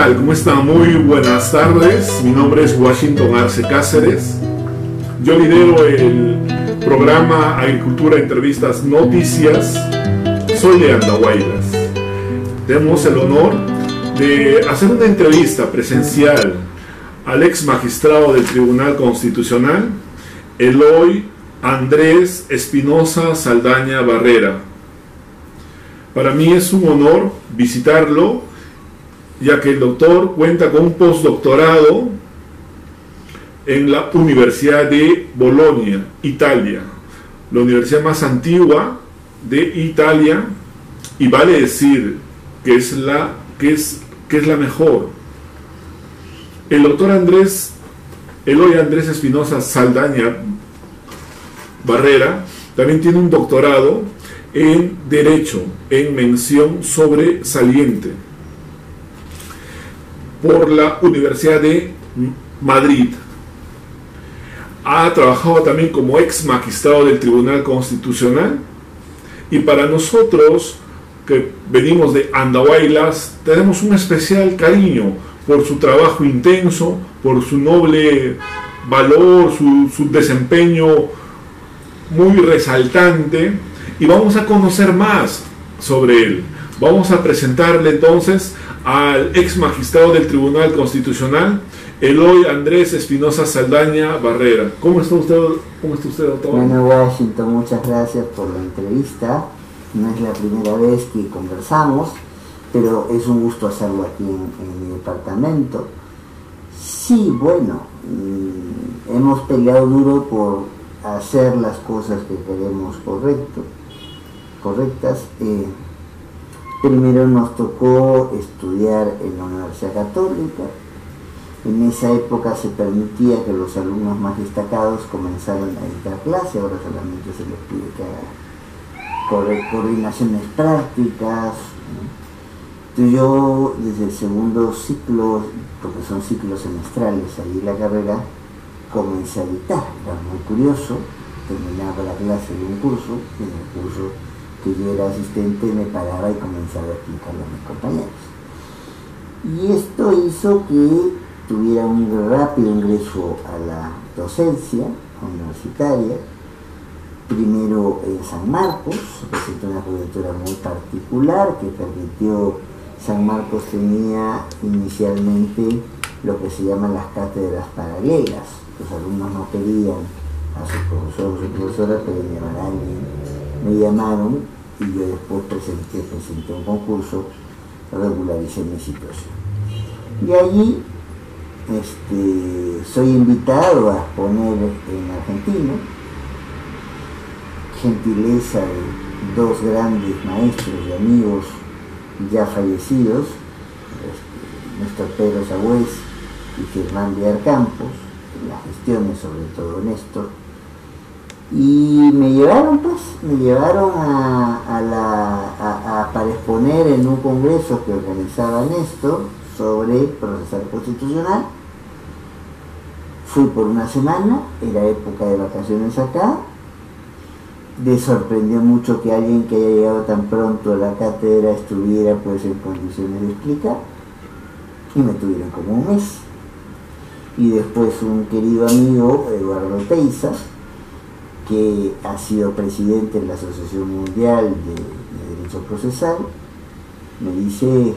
tal? ¿Cómo están? Muy buenas tardes. Mi nombre es Washington Arce Cáceres. Yo lidero el programa Agricultura, Entrevistas, Noticias. Soy de Andahuaylas. Tenemos el honor de hacer una entrevista presencial al ex magistrado del Tribunal Constitucional, Eloy Andrés Espinosa Saldaña Barrera. Para mí es un honor visitarlo, ya que el doctor cuenta con un postdoctorado en la Universidad de Bolonia, Italia, la universidad más antigua de Italia, y vale decir que es la mejor. El doctor Eloy Andrés Espinosa Saldaña Barrera también tiene un doctorado en Derecho, en mención sobresaliente, por la Universidad de Madrid. Ha trabajado también como ex magistrado del Tribunal Constitucional, y para nosotros que venimos de Andahuaylas tenemos un especial cariño por su trabajo intenso, por su noble valor, su desempeño muy resaltante, y vamos a conocer más sobre él. Vamos a presentarle entonces al ex magistrado del Tribunal Constitucional, Eloy Andrés Espinosa Saldaña Barrera. ¿Cómo está usted, doctor? Bueno, Washington, muchas gracias por la entrevista. No es la primera vez que conversamos, pero es un gusto hacerlo aquí en mi departamento. Sí, bueno, hemos peleado duro por hacer las cosas que queremos correctas. Primero nos tocó estudiar en la Universidad Católica. En esa época se permitía que los alumnos más destacados comenzaran a dictar clase, ahora solamente se les pide que hagan coordinaciones prácticas, ¿no? Entonces yo desde el segundo ciclo, porque son ciclos semestrales ahí en la carrera, comencé a dictar. Era muy curioso, terminaba la clase de un curso, y en el curso que yo era asistente me paraba y comenzaba a explicarle a mis compañeros. Y esto hizo que tuviera un rápido ingreso a la docencia universitaria, primero en San Marcos. Se presentó una cobertura muy particular que permitió. San Marcos tenía inicialmente lo que se llaman las cátedras paralelas. Los alumnos no querían a su profesor o su profesora, pero me llamaron y yo después presenté un concurso, regularicé mi situación. Y allí soy invitado a exponer en Argentina, gentileza de dos grandes maestros y amigos ya fallecidos, Néstor Pedro Sagüez y Germán Villar Campos, en las gestiones sobre todo Néstor, y me llevaron para exponer en un congreso que organizaba Néstor sobre procesal constitucional. Fui por una semana, era época de vacaciones acá. Me sorprendió mucho que alguien que haya llegado tan pronto a la cátedra estuviera pues en condiciones de explicar, y me tuvieron como un mes. Y después un querido amigo, Eduardo Teiza, que ha sido presidente de la Asociación Mundial de Derecho Procesal, me dice: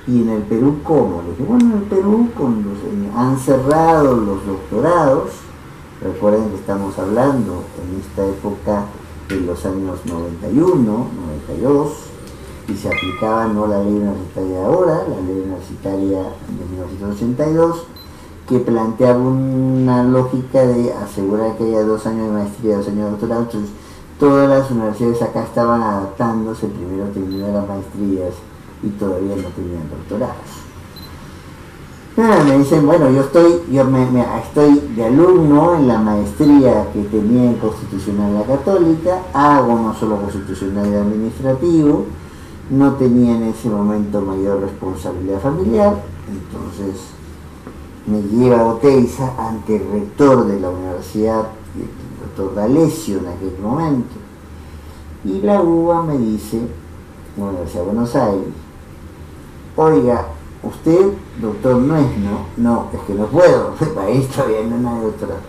¿y en el Perú cómo? Le dije: bueno, en el Perú han cerrado los doctorados. Recuerden que estamos hablando en esta época de los años 91, 92, y se aplicaba no la ley universitaria de ahora, la ley universitaria de 1982, que planteaba una lógica de asegurar que haya 2 años de maestría y 2 años de doctorado. Entonces todas las universidades acá estaban adaptándose, primero terminaron las maestrías y todavía no tenían doctorados. Me dicen: bueno, yo estoy de alumno en la maestría que tenía en Constitucional la Católica, hago no solo Constitucional y Administrativo, no tenía en ese momento mayor responsabilidad familiar. Entonces me lleva Oteiza ante el rector de la universidad, el doctor D'Alessio en aquel momento, y la UBA me dice, Universidad de Buenos Aires: oiga, usted, doctor, no es, no, es que no puedo, para esto todavía no hay nada de doctorado.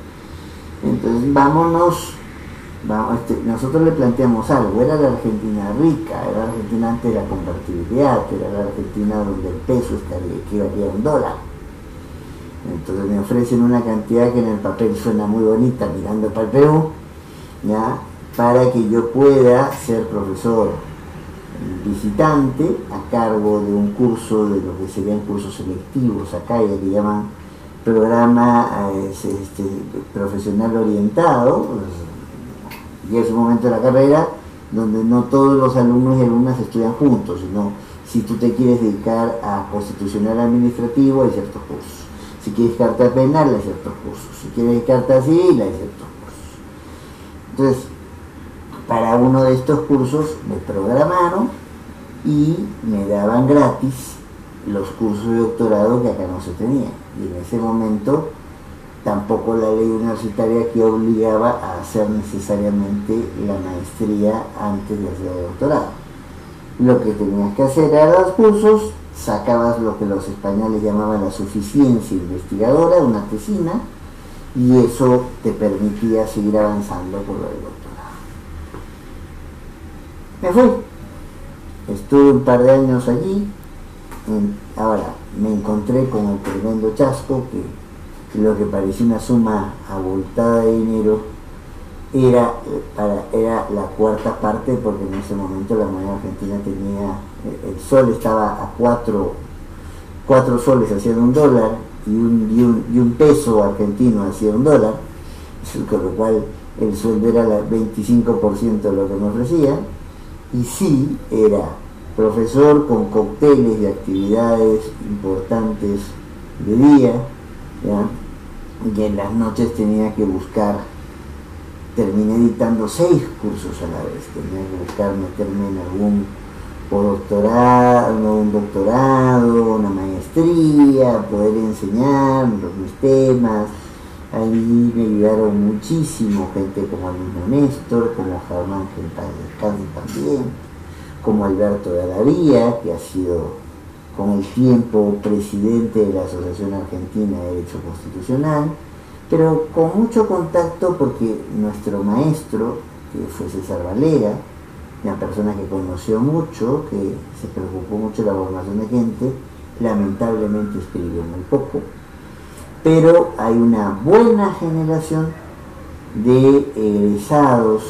Entonces nosotros le planteamos algo, era la Argentina rica, era la Argentina antes de la convertibilidad, era la Argentina donde el peso equivalía a $1. Entonces me ofrecen una cantidad que en el papel suena muy bonita mirando para el Perú, ¿ya? Para que yo pueda ser profesor visitante a cargo de un curso, de lo que serían cursos selectivos, acá ya le llaman programa profesional orientado, y es un momento de la carrera donde no todos los alumnos y alumnas estudian juntos, sino si tú te quieres dedicar a constitucional administrativo hay ciertos cursos, si quieres carta penal hay ciertos cursos, si quieres carta civil hay ciertos cursos. Entonces, para uno de estos cursos me programaron y me daban gratis los cursos de doctorado que acá no se tenían. Y en ese momento tampoco la ley universitaria que obligaba a hacer necesariamente la maestría antes de hacer el doctorado. Lo que tenías que hacer era los cursos, sacabas lo que los españoles llamaban la suficiencia investigadora, una tesina, y eso te permitía seguir avanzando por el doctorado. Me fui, estuve un par de años allí. Ahora me encontré con el tremendo chasco que lo que parecía una suma abultada de dinero era la cuarta parte, porque en ese momento la moneda argentina tenía, el sol estaba a 4 soles hacían $1 y un peso argentino hacía $1, con lo cual el sueldo era el 25% de lo que me ofrecían. Y sí, era profesor con cócteles y actividades importantes de día, ¿ya? Y en las noches tenía que buscar, terminé dictando 6 cursos a la vez, tenía que buscar meterme en algún postdoctorado, un doctorado, una maestría, poder enseñar mis temas. Ahí me ayudaron muchísimo gente como el mismo Néstor, como Germán, que en paz descanse también, como Alberto de Alaría, que ha sido con el tiempo presidente de la Asociación Argentina de Derecho Constitucional, pero con mucho contacto porque nuestro maestro, que fue César Valera, una persona que conoció mucho, que se preocupó mucho de la formación de gente, lamentablemente escribió muy poco. Pero hay una buena generación de egresados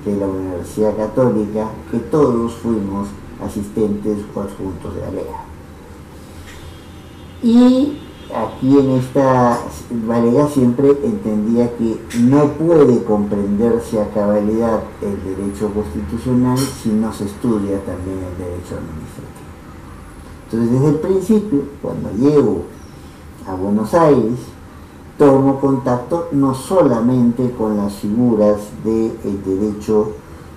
de la Universidad Católica que todos fuimos asistentes o adjuntos de ALEA. Y aquí en esta Valera siempre entendía que no puede comprenderse a cabalidad el derecho constitucional si no se estudia también el derecho administrativo. Entonces, desde el principio, cuando llego a Buenos Aires, tomo contacto no solamente con las figuras del derecho.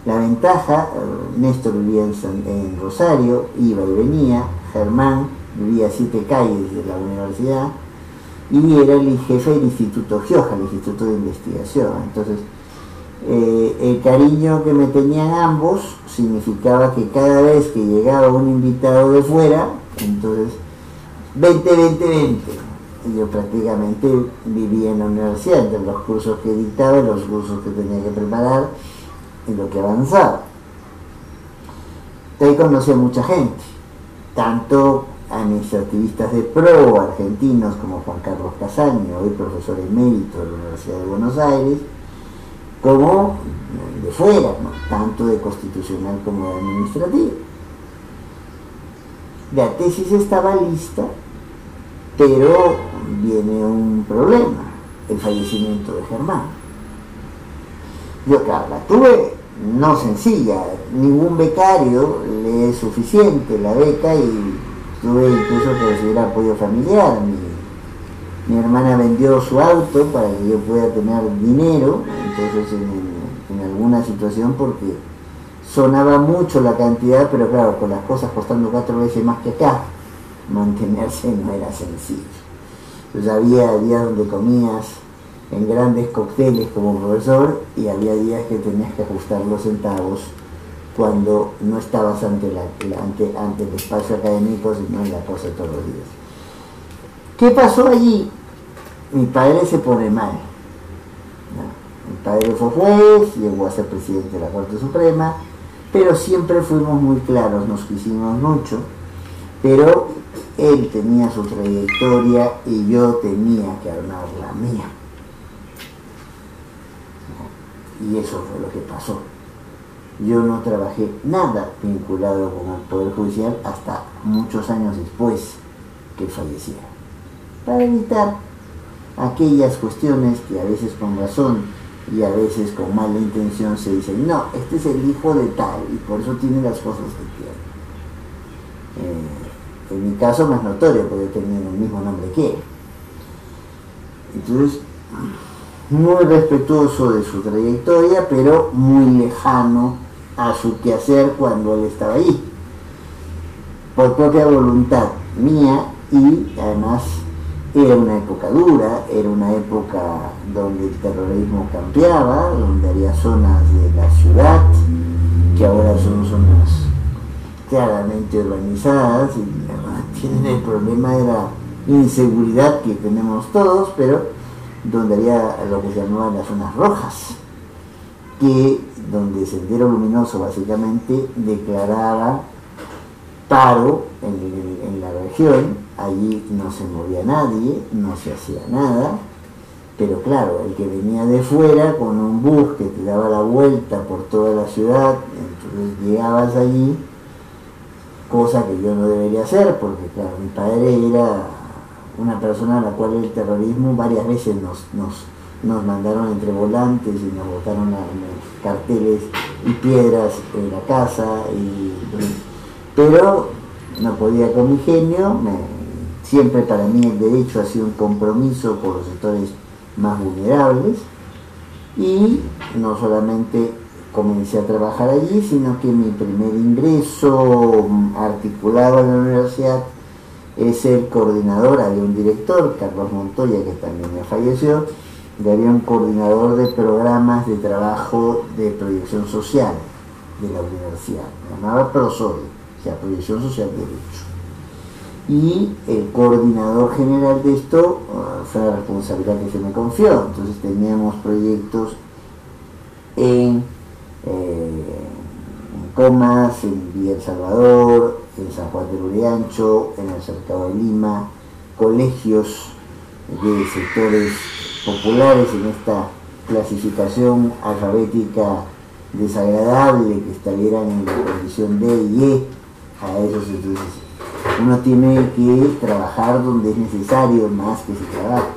La ventaja, Néstor vivía en Rosario, iba y venía, Germán vivía a 7 calles de la universidad y era el jefe del Instituto Gioja, el Instituto de Investigación. Entonces, el cariño que me tenían ambos significaba que cada vez que llegaba un invitado de fuera, entonces, vente. Y yo prácticamente vivía en la universidad, entre los cursos que dictaba, los cursos que tenía que preparar, en lo que avanzaba. Ahí conocí a mucha gente, tanto administrativistas de pro argentinos como Juan Carlos Casaño, hoy profesor emérito de la Universidad de Buenos Aires, como de fuera, ¿no? Tanto de constitucional como de administrativo. La tesis estaba lista, pero viene un problema, el fallecimiento de Germán. Yo, claro, la tuve no sencilla, ningún becario le es suficiente la beca y tuve incluso que recibir apoyo familiar. Mi hermana vendió su auto para que yo pueda tener dinero, entonces en alguna situación, porque sonaba mucho la cantidad, pero claro, con las cosas costando 4 veces más que acá, mantenerse no era sencillo. Entonces había días donde comías en grandes cócteles como profesor y había días que tenías que ajustar los centavos cuando no estabas ante el espacio académico, sino en la cosa de todos los días. ¿Qué pasó allí? Mi padre se pone mal. Mi padre fue juez, llegó a ser presidente de la Corte Suprema, pero siempre fuimos muy claros, nos quisimos mucho, pero él tenía su trayectoria y yo tenía que armar la mía. Y eso fue lo que pasó. Yo no trabajé nada vinculado con el Poder Judicial hasta muchos años después que falleciera, para evitar aquellas cuestiones que a veces con razón y a veces con mala intención se dicen, no, este es el hijo de tal y por eso tiene las cosas que tiene. En mi caso más notorio, porque tenía el mismo nombre que él. Entonces, muy respetuoso de su trayectoria, pero muy lejano a su quehacer cuando él estaba ahí, por propia voluntad mía, y además era una época dura, era una época donde el terrorismo campeaba, donde había zonas de la ciudad que ahora son zonas claramente urbanizadas y tienen el problema de la inseguridad que tenemos todos, pero donde había lo que se llamaban las zonas rojas, donde Sendero Luminoso básicamente declaraba paro en la región. Allí no se movía nadie, no se hacía nada, pero claro, el que venía de fuera con un bus que te daba la vuelta por toda la ciudad, entonces llegabas allí, cosa que yo no debería hacer, porque claro, mi padre era una persona a la cual el terrorismo varias veces nos mandaron entre volantes y nos botaron carteles y piedras en la casa, pero no podía con mi genio. Siempre para mí el derecho ha sido un compromiso por los sectores más vulnerables, y no solamente comencé a trabajar allí, sino que mi primer ingreso articulado en la universidad es ser coordinador. Había un director, Carlos Montoya, que también ya falleció, y había un coordinador de programas de trabajo de proyección social de la universidad, se llamaba ProSODE, o sea, Proyección Social de Derecho. Y el coordinador general de esto fue la responsabilidad que se me confió. Entonces teníamos proyectos en Comas, en Villa El Salvador, en San Juan del Urigancho, en el Cercado de Lima, colegios de sectores populares en esta clasificación alfabética desagradable que estarían en la condición D y E. A esos, entonces uno tiene que trabajar donde es necesario más que se trabaja.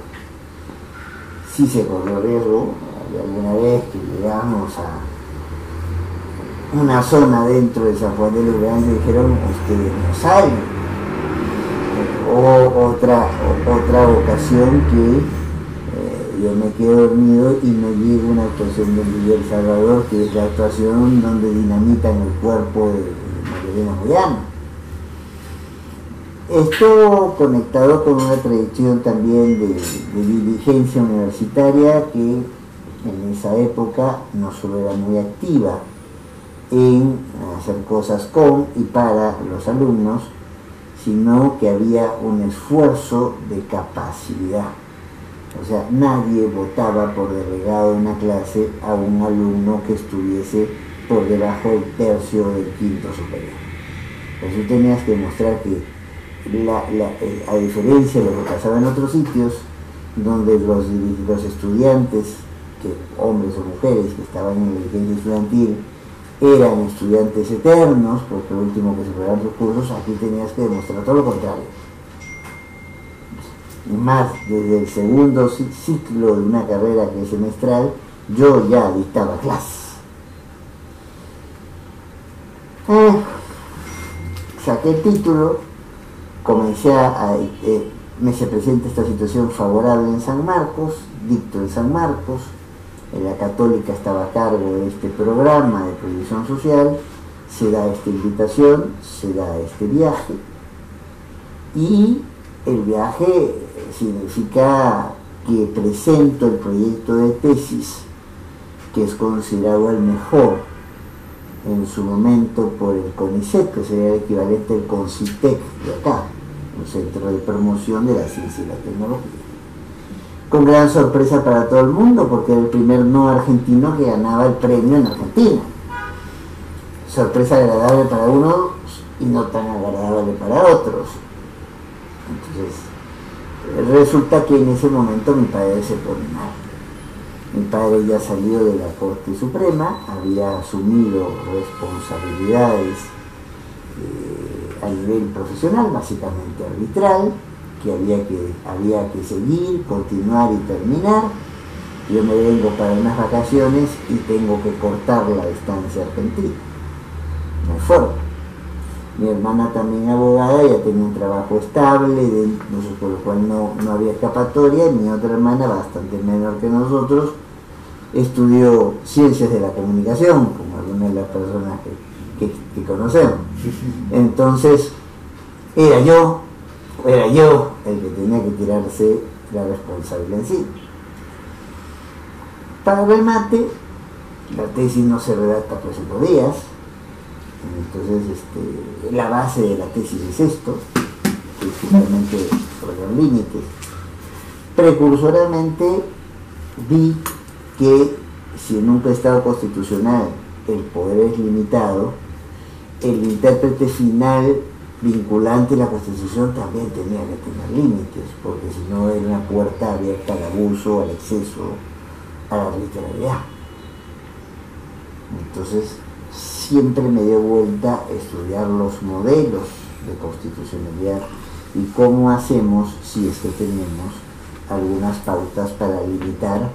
Si se corrió riesgo de alguna vez que llegamos a una zona dentro de San Juan del Urigancho y dijeron, ustedes no salen. O otra ocasión que yo me quedo dormido y me llega una actuación de Villa El Salvador, que es la actuación donde dinamitan el cuerpo de Magdalena Moyano. Esto conectado con una tradición también de diligencia universitaria que en esa época no solo era muy activa en hacer cosas con y para los alumnos, sino que había un esfuerzo de capacidad. O sea, nadie votaba por delegado de una clase a un alumno que estuviese por debajo del tercio del quinto superior. Entonces tú tenías que demostrar que a diferencia de lo que pasaba en otros sitios, donde los estudiantes, hombres o mujeres que estaban en la dirigencia estudiantil, eran estudiantes eternos, porque lo último que se probaban sus cursos, aquí tenías que demostrar todo lo contrario. Más, desde el segundo ciclo de una carrera que es semestral, yo ya dictaba clases. Saqué el título, comencé me se presenta esta situación favorable en San Marcos, dicto en San Marcos, la Católica estaba a cargo de este programa de proyección social, se da esta invitación, se da este viaje, y el viaje significa que presento el proyecto de tesis, que es considerado el mejor en su momento por el CONICET, que sería el equivalente al CONCITEC de acá, un centro de promoción de la ciencia y la tecnología. Con gran sorpresa para todo el mundo, porque era el primer no argentino que ganaba el premio en Argentina. Sorpresa agradable para unos y no tan agradable para otros. Entonces, resulta que en ese momento mi padre se pone mal. Mi padre ya salió de la Corte Suprema, había asumido responsabilidades a nivel profesional, básicamente arbitral, que había que seguir, continuar y terminar. Yo me vengo para unas vacaciones y tengo que cortar la estancia argentina. No hay forma. Mi hermana también abogada, ya tenía un trabajo estable, por lo cual no había escapatoria, y mi otra hermana, bastante menor que nosotros, estudió ciencias de la comunicación, como algunas de las personas que conocemos. Entonces, era yo el que tenía que tirarse la responsabilidad en sí. Para remate, la tesis no se redacta por 5 días. Entonces, la base de la tesis es esto, que es justamente sobre los límites. Precursoramente vi que si en un Estado constitucional el poder es limitado, el intérprete final vinculante de la Constitución también tenía que tener límites, porque si no era una puerta abierta al abuso, al exceso, a la arbitrariedad. Entonces, siempre me dio vuelta a estudiar los modelos de constitucionalidad y cómo hacemos, si es que tenemos algunas pautas para limitar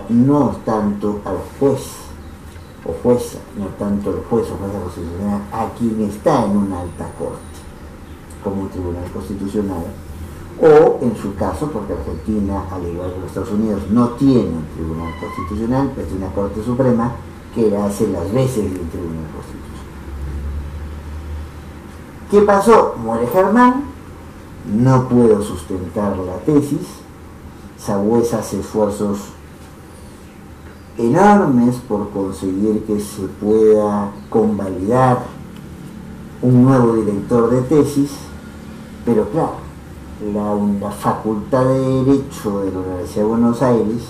no tanto al juez o jueza, no tanto al juez o jueza constitucional, a quien está en una alta corte, como un tribunal constitucional, o en su caso, porque Argentina, al igual que los Estados Unidos, no tiene un tribunal constitucional, pero tiene una Corte Suprema que hace las veces del tribunal constitucional. ¿Qué pasó? Muere Germán, no puedo sustentar la tesis, Sagüesa hace esfuerzos enormes por conseguir que se pueda convalidar un nuevo director de tesis, pero claro, la Facultad de Derecho de la Universidad de Buenos Aires,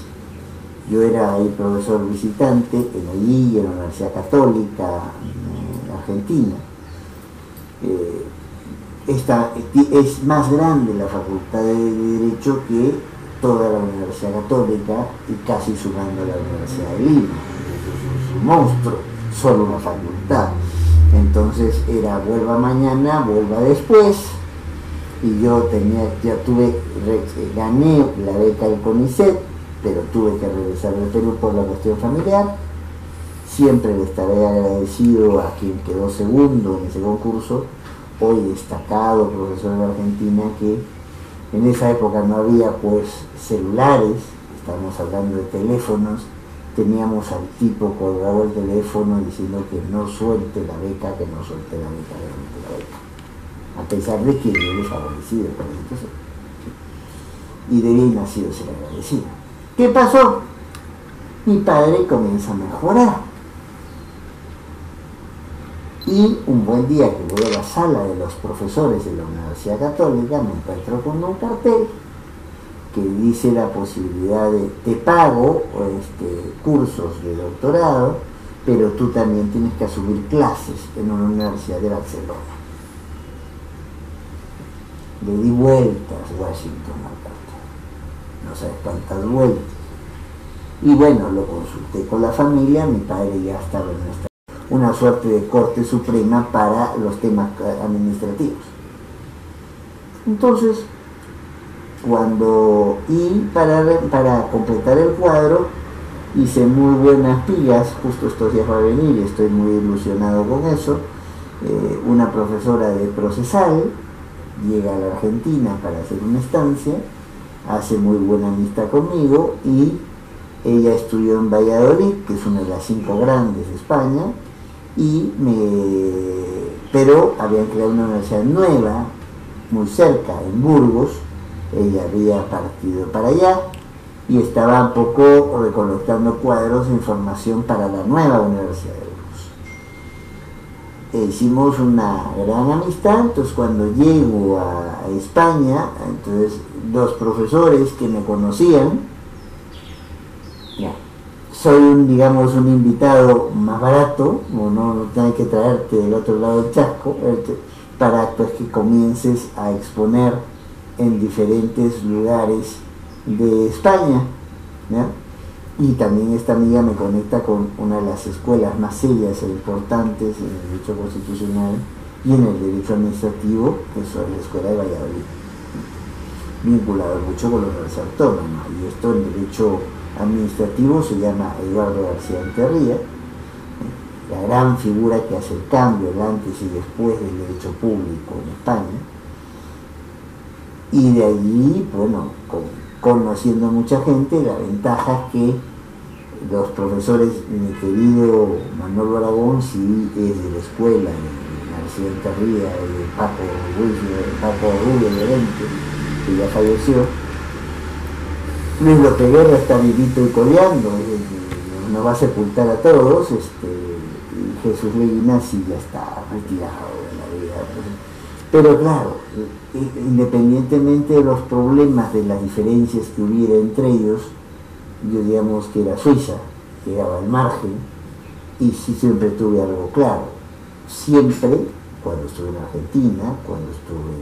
yo era ahí profesor visitante en allí, en la Universidad Católica Argentina, es más grande la Facultad de Derecho que toda la Universidad Católica y casi sumando la Universidad de Lima. Es un monstruo, solo una facultad. Entonces era vuelva mañana, vuelva después, y yo gané la beca del CONICET, pero tuve que regresar al Perú por la cuestión familiar. Siempre le estaré agradecido a quien quedó segundo en ese concurso, hoy destacado profesor de Argentina, que en esa época no había pues celulares, estamos hablando de teléfonos, teníamos al tipo colgado el teléfono diciendo que no suelte la beca, que no suelte la beca, que no suelte la beca, a pesar de que yo era favorecido por la situación. Y de bien nacido ser agradecido. ¿Qué pasó? Mi padre comienza a mejorar. Y un buen día que voy a la sala de los profesores de la Universidad Católica, me encuentro con un cartel que dice la posibilidad de te pago cursos de doctorado, pero tú también tienes que asumir clases en una universidad de Barcelona. Le di vueltas Washington al cartel, no sabes cuántas vueltas. Y bueno, lo consulté con la familia, mi padre ya estaba en una suerte de Corte Suprema para los temas administrativos. Entonces, para completar el cuadro, hice muy buenas pilas, justo estos días va a venir y estoy muy ilusionado con eso. Una profesora de procesal llega a la Argentina para hacer una estancia, hace muy buena amistad conmigo y ella estudió en Valladolid, que es una de las 5 grandes de España, pero habían creado una universidad nueva, muy cerca, en Burgos. Ella había partido para allá y estaba un poco recolectando cuadros de información para la nueva Universidad de Burgos. hicimos una gran amistad. Entonces cuando llego a España, entonces los profesores que me conocían, ya, soy digamos un invitado más barato, o no hay que traerte del otro lado del chasco, para pues que comiences a exponer en diferentes lugares de España, ¿ya? Y también esta amiga me conecta con una de las escuelas más serias e importantes en el derecho constitucional y en el derecho administrativo, que es la Escuela de Valladolid, vinculado mucho con la Universidad Autónoma. Y esto en derecho administrativo se llama Eduardo García Enterría, la gran figura que hace el cambio, el antes y después del derecho público en España. Y de allí, bueno, conociendo a mucha gente, la ventaja es que los profesores, mi querido Manolo Aragón, sí es de la escuela, de García Enterría, de Paco Rubio Llorente, que ya falleció. Luis López Guerra está vivito y coleando, nos va a sepultar a todos, y Jesús Leguinazzi ya está retirado de la vida. Pero claro, independientemente de los problemas, de las diferencias que hubiera entre ellos, yo digamos que era Suiza, quedaba al margen, y sí siempre tuve algo claro. Siempre, cuando estuve en Argentina, cuando estuve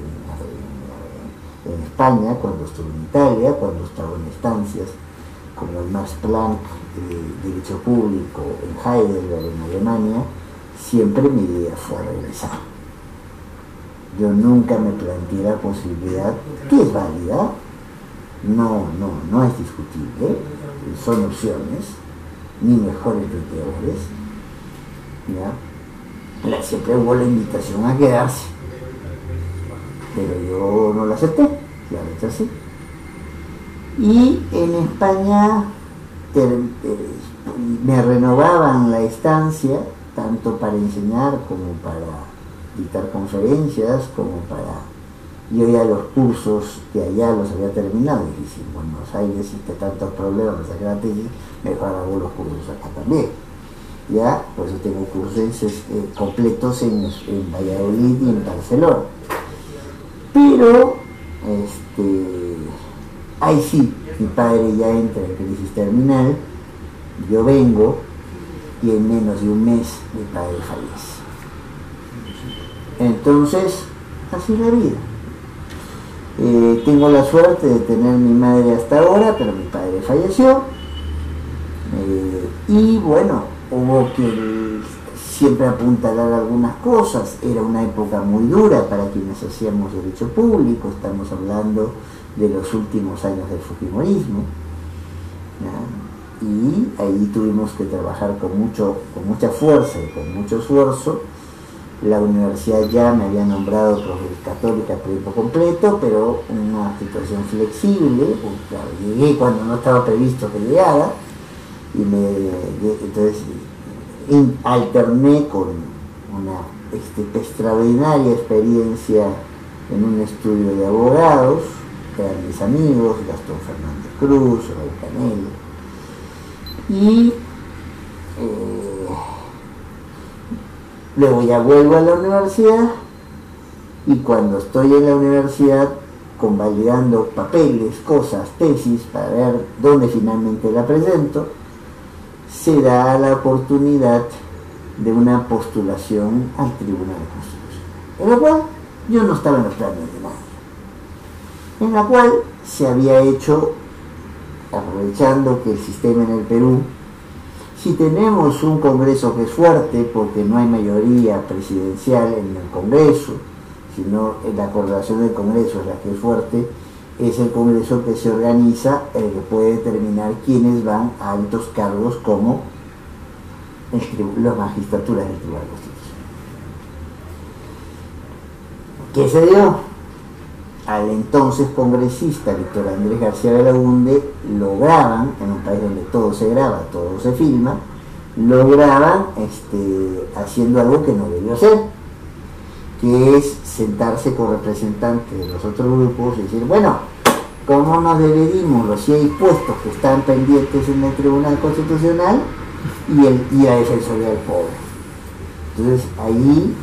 en España, cuando estuve en Italia, cuando estaba en estancias como el Max Planck de Derecho Público en Heidelberg, en Alemania, siempre mi idea fue regresar. Yo nunca me planteé la posibilidad, que es válida, no es discutible, son opciones, ni mejores ni peores, ¿ya? Siempre hubo la invitación a quedarse, pero yo no la acepté, la rechacé. Y en España me renovaban la estancia, tanto para enseñar como para dictar conferencias, como para... Yo ya los cursos de allá los había terminado, y si en Buenos Aires existe tantos problemas para sacar la tesis, mejor hago los cursos acá también. Ya, por eso tengo cursos completos en Valladolid y en Barcelona. Pero, ahí sí, mi padre ya entra en crisis terminal, yo vengo, y en menos de un mes mi padre fallece. Entonces, así es la vida. Tengo la suerte de tener mi madre hasta ahora, pero mi padre falleció. Y bueno, hubo que siempre apuntalar algunas cosas. Era una época muy dura para quienes hacíamos derecho público. Estamos hablando de los últimos años del fujimorismo, ¿no? Y ahí tuvimos que trabajar con mucha fuerza y con mucho esfuerzo. La universidad ya me había nombrado profesor católica a tiempo completo, pero una situación flexible, porque claro, llegué cuando no estaba previsto que llegara, y entonces alterné con una extraordinaria experiencia en un estudio de abogados, que eran mis amigos, Gastón Fernández Cruz, Raúl Canelo, y luego ya vuelvo a la universidad, y cuando estoy en la universidad convalidando papeles, cosas, tesis, para ver dónde finalmente la presento, se da la oportunidad de una postulación al Tribunal de Constitución, en la cual yo no estaba en los planes de nadie, en la cual se había hecho, aprovechando que el sistema en el Perú, si tenemos un Congreso que es fuerte, porque no hay mayoría presidencial en el Congreso, sino la coordinación del Congreso es la que es fuerte, es el Congreso que se organiza, el que puede determinar quiénes van a altos cargos como las magistraturas del Tribunal Constitucional. ¿Qué se dio? Al entonces congresista Víctor Andrés García Belaúnde lograban, en un país donde todo se graba, todo se filma, lograban haciendo algo que no debió hacer, que es sentarse con representantes de los otros grupos y decir, bueno, ¿cómo nos dividimos los 6 puestos que están pendientes en el Tribunal Constitucional y la Defensoría del Pobre? Entonces ahí,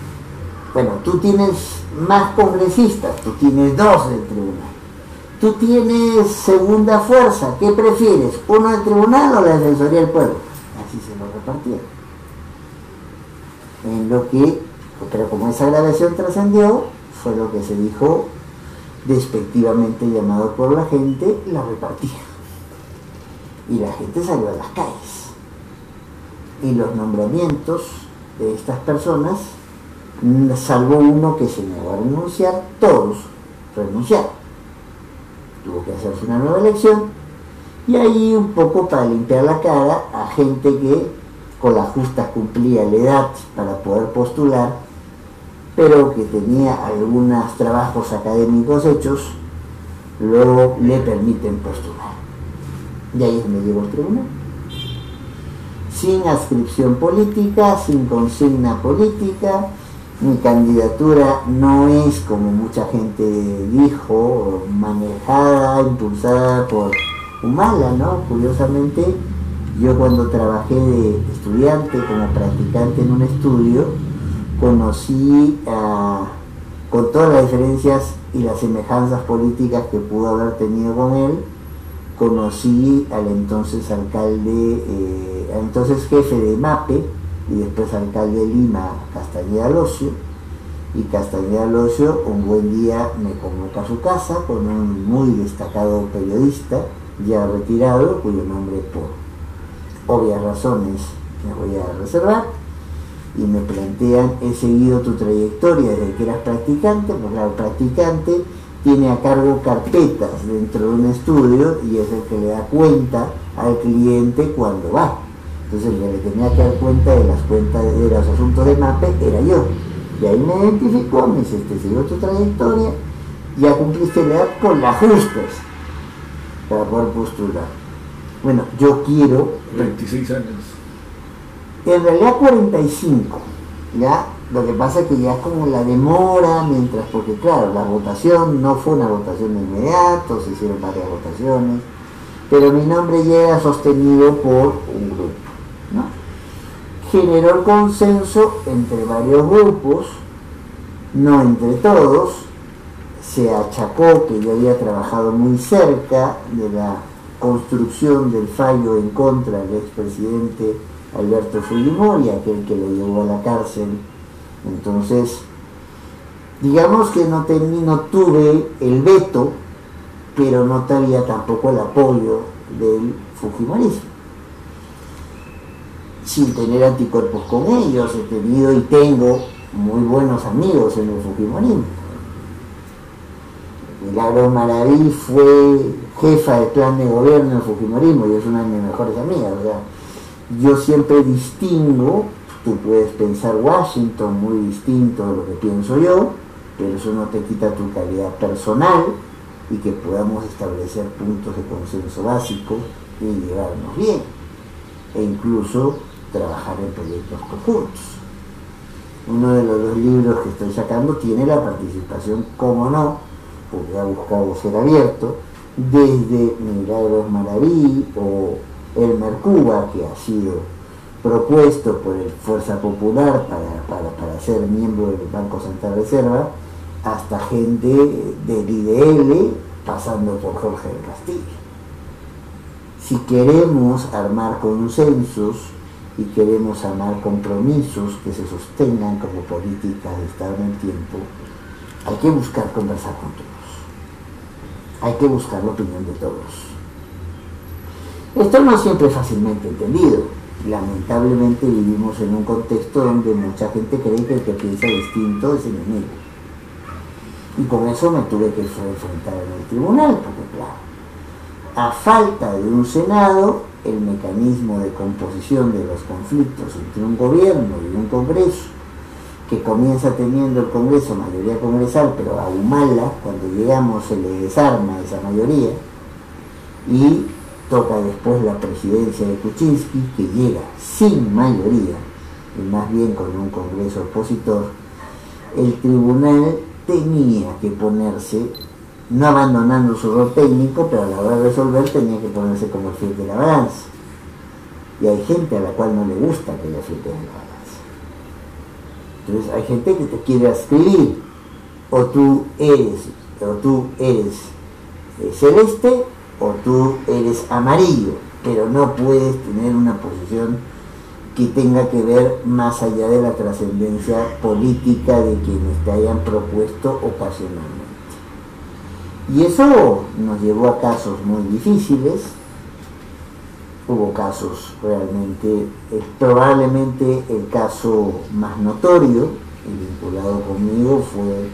bueno, tú tienes más congresistas, tú tienes 2 del tribunal. Tú tienes segunda fuerza, ¿qué prefieres? ¿Uno del tribunal o la Defensoría del Pueblo? Así se lo repartieron. En lo que, pero como esa grabación trascendió, fue lo que se dijo, despectivamente llamado por la gente, la repartía. Y la gente salió a las calles. Y los nombramientos de estas personas, salvo uno que se negó a renunciar, todos renunciaron. Tuvo que hacerse una nueva elección, y ahí un poco para limpiar la cara a gente que con la justa cumplía la edad para poder postular, pero que tenía algunos trabajos académicos hechos, luego le permiten postular. Y ahí es donde llegó el tribunal. Sin adscripción política, sin consigna política. Mi candidatura no es, como mucha gente dijo, manejada, impulsada por Humala, ¿no? Curiosamente, yo cuando trabajé de estudiante como practicante en un estudio, conocí, con todas las diferencias y las semejanzas políticas que pudo haber tenido con él, conocí al entonces alcalde, al entonces jefe de MAPE, y después alcalde de Lima, Castañeda Locio. Y Castañeda Locio un buen día me convoca a su casa con un muy destacado periodista ya retirado, cuyo nombre por obvias razones me voy a reservar, y me plantean: he seguido tu trayectoria desde que eras practicante, porque claro, practicante tiene a cargo carpetas dentro de un estudio y es el que le da cuenta al cliente cuando va. Entonces el que le tenía que dar cuenta de las cuentas de los asuntos de MAPE era yo. Y ahí me identificó, me dice: siguió tu trayectoria, ya cumpliste la edad con las justas para poder postular. Bueno, yo quiero... 26 años. En realidad 45, ¿ya? Lo que pasa es que ya es como la demora, mientras, porque claro, la votación no fue una votación inmediata, se hicieron varias votaciones, pero mi nombre llega sostenido por un grupo, ¿no? Generó el consenso entre varios grupos, no entre todos. Se achacó que yo había trabajado muy cerca de la construcción del fallo en contra del expresidente Alberto Fujimori, aquel que lo llevó a la cárcel. Entonces, digamos que no tuve el veto, pero no tenía tampoco el apoyo del fujimorismo. Sin tener anticuerpos con ellos, he tenido y tengo muy buenos amigos en el fujimorismo. Milagros Maraví fue jefa del plan de gobierno del fujimorismo y es una de mis mejores amigas. O sea, yo siempre distingo, tú puedes pensar Washington muy distinto de lo que pienso yo, pero eso no te quita tu calidad personal y que podamos establecer puntos de consenso básicos y llevarnos bien, e incluso trabajar en proyectos conjuntos. Uno de los 2 libros que estoy sacando tiene la participación, como no, porque ha buscado ser abierto, desde Milagros Maraví o Elmer Cuba, que ha sido propuesto por el Fuerza Popular para ser miembro del Banco Central Reserva, hasta gente del IDL, pasando por Jorge del Castillo. Si queremos armar consensos y queremos armar compromisos que se sostengan como políticas de Estado en el tiempo, hay que buscar conversar con todos. Hay que buscar la opinión de todos. Esto no siempre es fácilmente entendido. Lamentablemente vivimos en un contexto donde mucha gente cree que el que piensa distinto es enemigo. Y con eso me tuve que enfrentar en el tribunal, porque claro, a falta de un Senado, el mecanismo de composición de los conflictos entre un gobierno y un Congreso, que comienza teniendo el Congreso mayoría congresal, pero a Humala, cuando llegamos, se le desarma esa mayoría, y toca después la presidencia de Kuczynski, que llega sin mayoría, y más bien con un Congreso opositor. El tribunal tenía que ponerse, no abandonando su rol técnico, pero a la hora de resolver tenía que ponerse como el fiel de la balanza. Y hay gente a la cual no le gusta que haya fiel de la balanza. Entonces hay gente que te quiere escribir, o tú eres celeste o tú eres amarillo, pero no puedes tener una posición que tenga que ver más allá de la trascendencia política de quienes te hayan propuesto ocasionalmente. Y eso nos llevó a casos muy difíciles. Hubo casos realmente, probablemente el caso más notorio y vinculado conmigo fue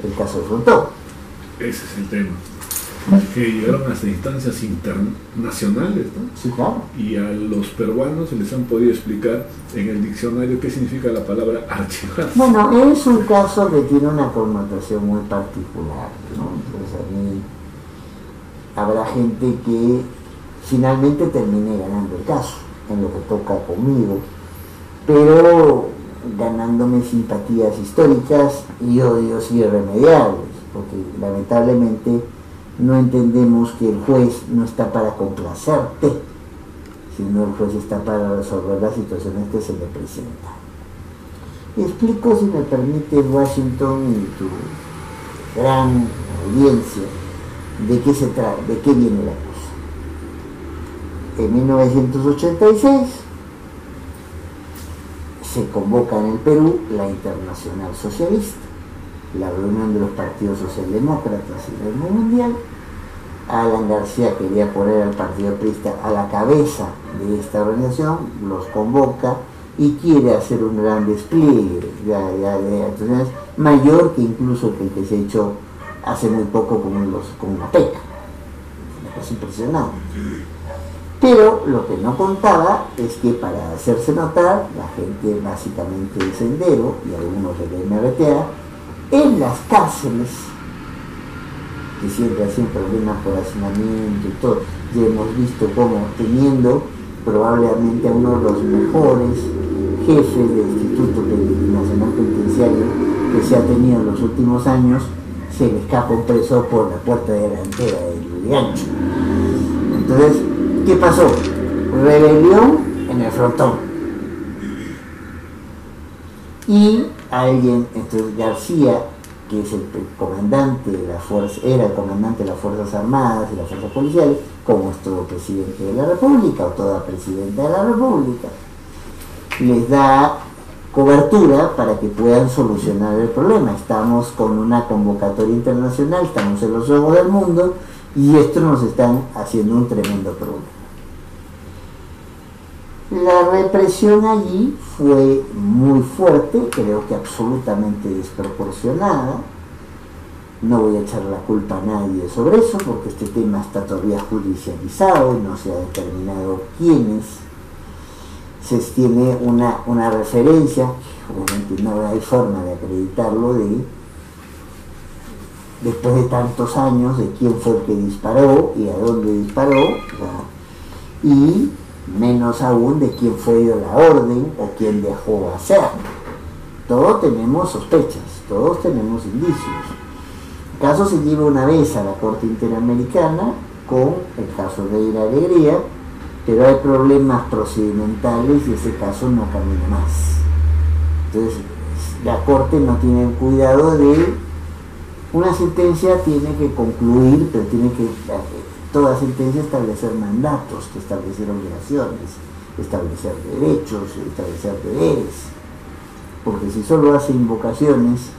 el caso de Frontón. Ese es el tema. Que llegaron hasta instancias internacionales, ¿no? Sí, claro. Y a los peruanos se les han podido explicar en el diccionario qué significa la palabra archivar. Bueno, es un caso que tiene una connotación muy particular, ¿no? Entonces a mí habrá gente que finalmente termine ganando el caso, en lo que toca conmigo, pero ganándome simpatías históricas y odios irremediables, porque lamentablemente no entendemos que el juez no está para complacerte, sino el juez está para resolver las situaciones que se le presentan. Y explico, si me permite, Washington y tu gran audiencia, de qué se trata, de qué viene la cosa. En 1986 se convoca en el Perú la Internacional Socialista, la reunión de los partidos socialdemócratas a nivel mundial. Alan García quería poner al partido aprista a la cabeza de esta organización, los convoca y quiere hacer un gran despliegue de acciones mayor que incluso el que se ha hecho hace muy poco con una PECA. Es impresionante. Pero lo que no contaba es que para hacerse notar, la gente básicamente de Sendero y algunos de la MRTA, en las cárceles, que siempre hacen problemas por hacinamiento y todo, ya hemos visto cómo teniendo probablemente a uno de los mejores jefes del Instituto Nacional Penitenciario que se ha tenido en los últimos años, se le escapa un preso por la puerta delantera del Lurigancho. Entonces, ¿qué pasó? Rebelión en el Frontón. Y alguien, entonces García, que es el comandante de la fuerza, era el comandante de las Fuerzas Armadas y las Fuerzas Policiales, como es todo presidente de la República o toda presidenta de la República, les da cobertura para que puedan solucionar el problema. Estamos con una convocatoria internacional, estamos en los ojos del mundo y esto nos están haciendo un tremendo problema. La represión allí fue muy fuerte, creo que absolutamente desproporcionada. No voy a echar la culpa a nadie sobre eso, porque este tema está todavía judicializado y no se ha determinado quiénes. Se tiene una referencia, obviamente no hay forma de acreditarlo, después de tantos años, de quién fue el que disparó y a dónde disparó, y menos aún de quién fue la orden o quién dejó hacer. Todos tenemos sospechas, todos tenemos indicios. El caso se lleva una vez a la Corte Interamericana con el caso de la Alegría, pero hay problemas procedimentales y ese caso no camina más. Entonces la Corte no tiene el cuidado de una sentencia, tiene que concluir, pero tiene que toda sentencia establecer mandatos, que establecer obligaciones, establecer derechos, establecer deberes, porque si solo hace invocaciones,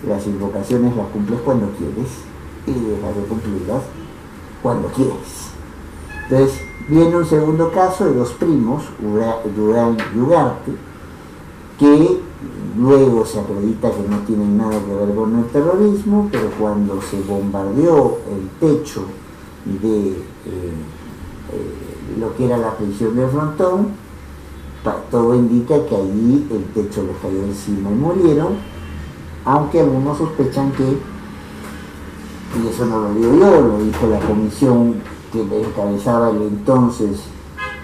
las invocaciones las cumples cuando quieres y dejas de cumplirlas cuando quieres. Entonces viene un segundo caso de dos primos, Durán y Ugarte, que luego se acredita que no tienen nada que ver con el terrorismo, pero cuando se bombardeó el techo de lo que era la prisión del Frontón, todo indica que allí el techo les cayó encima y murieron, aunque algunos sospechan que, y eso no lo digo yo, lo dijo la comisión que encabezaba el entonces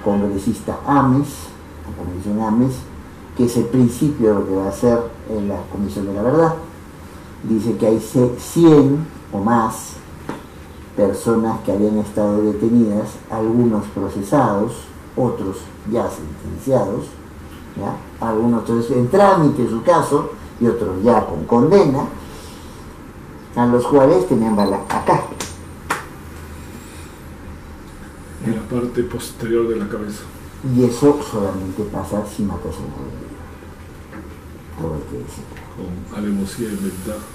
congresista Ames, la comisión Ames, que es el principio de lo que va a ser en la Comisión de la Verdad. Dice que hay 100 o más personas que habían estado detenidas, algunos procesados, otros ya sentenciados, ¿ya? Algunos, entonces en trámite su caso, y otros ya con condena, a los cuales tenían bala acá. En la parte posterior de la cabeza. Y eso solamente pasa si matas a un judío. Todo hay que decirlo. Con alevosía y ventaja.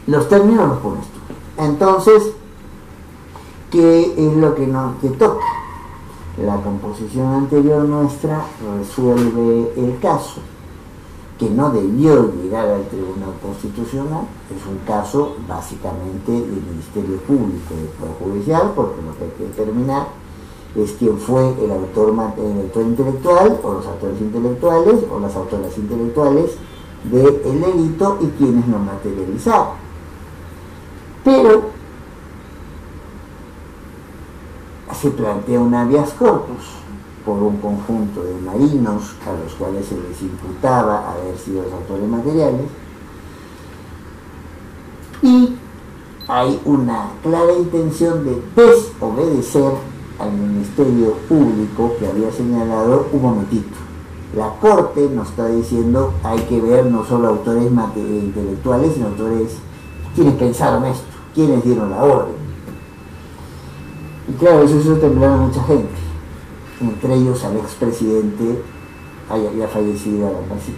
Los términos los pones tú. Entonces, ¿qué es lo que toca? La composición anterior nuestra resuelve el caso, que no debió llegar al Tribunal Constitucional. Es un caso básicamente del Ministerio Público del Poder Judicial, porque lo que hay que determinar es quién fue el autor intelectual, o los autores intelectuales, o las autoras intelectuales del delito, y quienes lo materializaron. Pero se plantea un habeas corpus por un conjunto de marinos a los cuales se les imputaba haber sido los autores materiales, y hay una clara intención de desobedecer al Ministerio Público, que había señalado: un momentito, la Corte nos está diciendo hay que ver no solo autores intelectuales, sino autores, quienes pensaron esto, quienes dieron la orden. Y claro, eso hizo temblar a mucha gente, entre ellos al expresidente ya fallecido Alan García,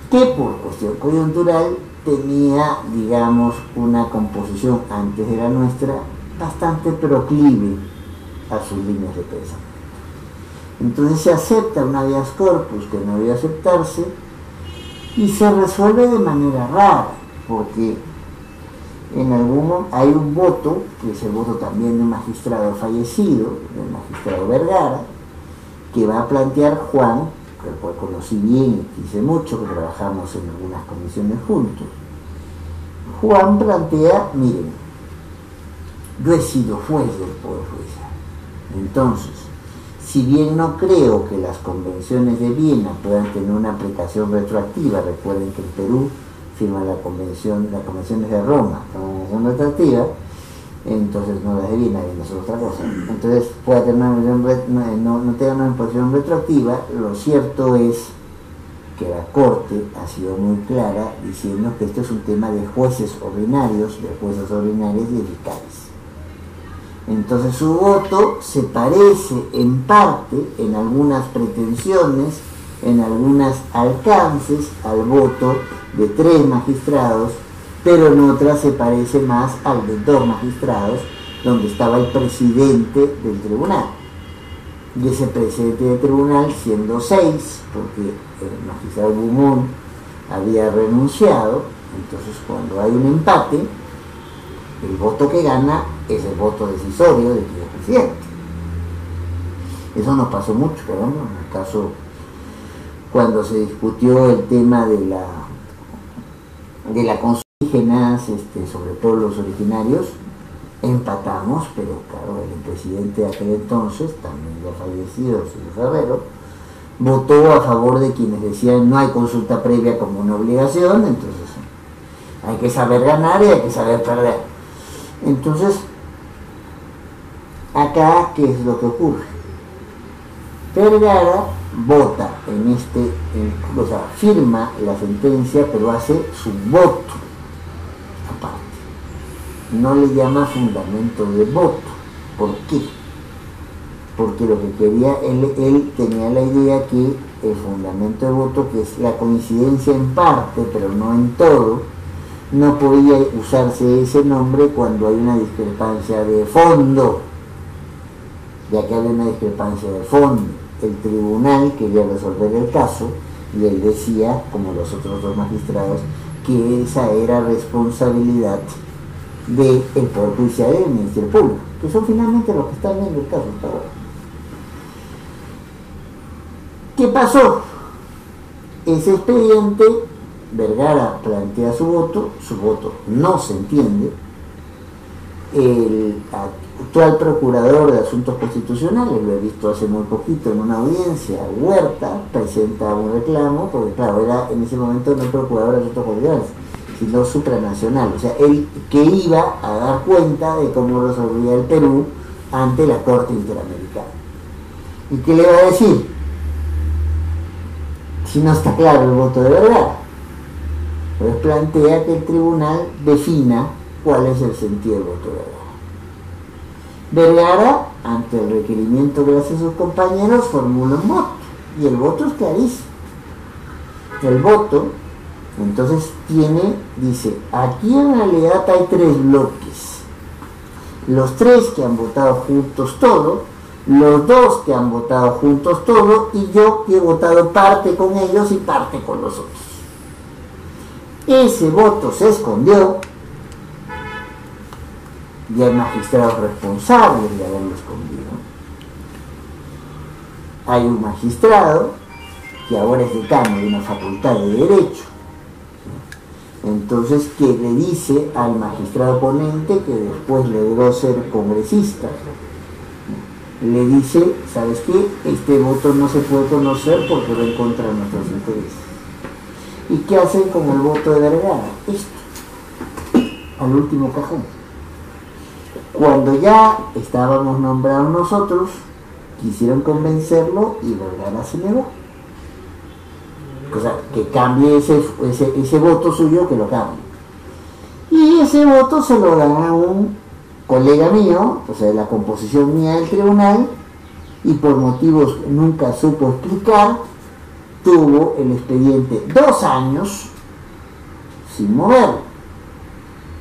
que por cuestión coyuntural tenía, digamos, una composición antes de la nuestra bastante proclive a sus líneas de pensamiento. Entonces se acepta un habeas corpus que no debe aceptarse, y se resuelve de manera rara, porque hay un voto, que es el voto también de un magistrado fallecido, del magistrado Vergara, que va a plantear Juan, que el cual conocí bien y quise mucho, que trabajamos en algunas comisiones juntos. Juan plantea: miren, yo he sido juez del Poder Judicial, entonces, si bien no creo que las convenciones de Viena puedan tener una aplicación retroactiva, recuerden que el Perú firma las convenciones de Roma, la convención retroactiva, entonces no las de Viena, Viena es otra cosa. Entonces puede tener no tenga una imposición retroactiva. Lo cierto es que la Corte ha sido muy clara diciendo que esto es un tema de jueces ordinarios, y fiscales. Entonces su voto se parece en parte, en algunas pretensiones, en algunos alcances, al voto de 3 magistrados, pero en otras se parece más al de 2 magistrados, donde estaba el presidente del tribunal. Y ese presidente del tribunal, siendo 6, porque el magistrado Beaumont había renunciado, entonces cuando hay un empate, el voto que gana es el voto decisorio del presidente. Eso nos pasó mucho, ¿no? En el caso, cuando se discutió el tema de la consulta indígena, sobre todo los originarios, empatamos, pero claro, el presidente de aquel entonces, también ya fallecido, Silvio Ferrero, votó a favor de quienes decían no hay consulta previa como una obligación, entonces hay que saber ganar y hay que saber perder. Entonces, acá, ¿qué es lo que ocurre? Vergara vota o sea, firma la sentencia, pero hace su voto aparte. No le llama fundamento de voto. ¿Por qué? Porque lo que quería, él tenía la idea que el fundamento de voto, que es la coincidencia en parte, pero no en todo, no podía usarse ese nombre cuando hay una discrepancia de fondo, ya que había una discrepancia de fondo. El tribunal quería resolver el caso y él decía, como los otros 2 magistrados, que esa era responsabilidad del Poder Judicial y del Ministerio Público, que son finalmente los que están viendo el caso hasta ahora. ¿Qué pasó? Ese expediente, Vergara plantea su voto no se entiende. El actual procurador de Asuntos Constitucionales, lo he visto hace muy poquito en una audiencia, Huerta, presenta un reclamo, porque claro, era en ese momento no el procurador de Asuntos Constitucionales, sino supranacional, o sea, él que iba a dar cuenta de cómo resolvía el Perú ante la Corte Interamericana. ¿Y qué le va a decir? Si no está claro el voto de Vergara. Pues plantea que el tribunal defina cuál es el sentido del voto de Vergara. Vergara, ante el requerimiento que hace sus compañeros, formula un voto, y el voto es clarísimo. El voto, entonces, dice, aquí en realidad hay 3 bloques. Los 3 que han votado juntos todo, los 2 que han votado juntos todo, y yo que he votado parte con ellos y parte con los otros. Ese voto se escondió, y hay magistrados responsables de haberlo escondido. Hay un magistrado que ahora es decano de una facultad de Derecho, entonces, que le dice al magistrado ponente, que después logró ser congresista, le dice, ¿sabes qué? Este voto no se puede conocer porque va en contra de nuestros intereses. ¿Y qué hacen con el voto de Vergara? Esto, al último cajón. Cuando ya estábamos nombrados nosotros, quisieron convencerlo y Vergara se negó. O sea, que cambie ese voto suyo, que lo cambie. Y ese voto se lo dan a un colega mío, o sea, de la composición mía del tribunal, y por motivos que nunca supo explicar, tuvo el expediente 2 años sin moverlo.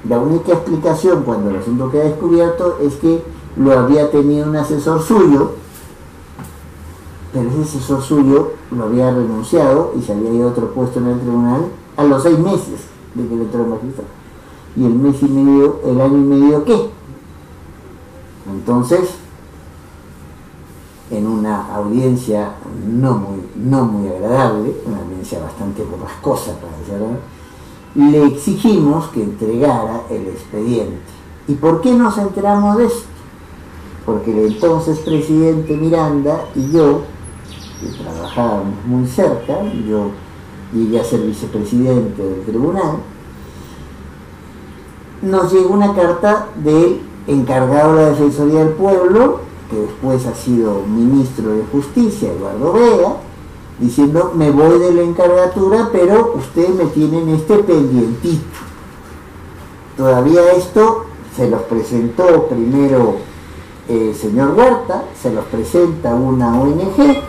La única explicación cuando el asunto queda descubierto es que lo había tenido un asesor suyo, pero ese asesor suyo lo había renunciado y se había ido a otro puesto en el tribunal a los 6 meses de que le entró el magistrado. Y el año y medio, ¿qué? Entonces, en una audiencia no muy agradable, una audiencia bastante borrascosa, para decirlo, le exigimos que entregara el expediente. ¿Y por qué nos enteramos de esto? Porque el entonces presidente Miranda y yo, que trabajábamos muy cerca, yo llegué a ser vicepresidente del tribunal, nos llegó una carta del encargado de la Defensoría del Pueblo, que después ha sido ministro de Justicia, Eduardo Vega, diciendo, me voy de la encargatura, pero ustedes me tienen este pendientito. Todavía esto se los presentó primero el señor Huerta, se los presenta una ONG,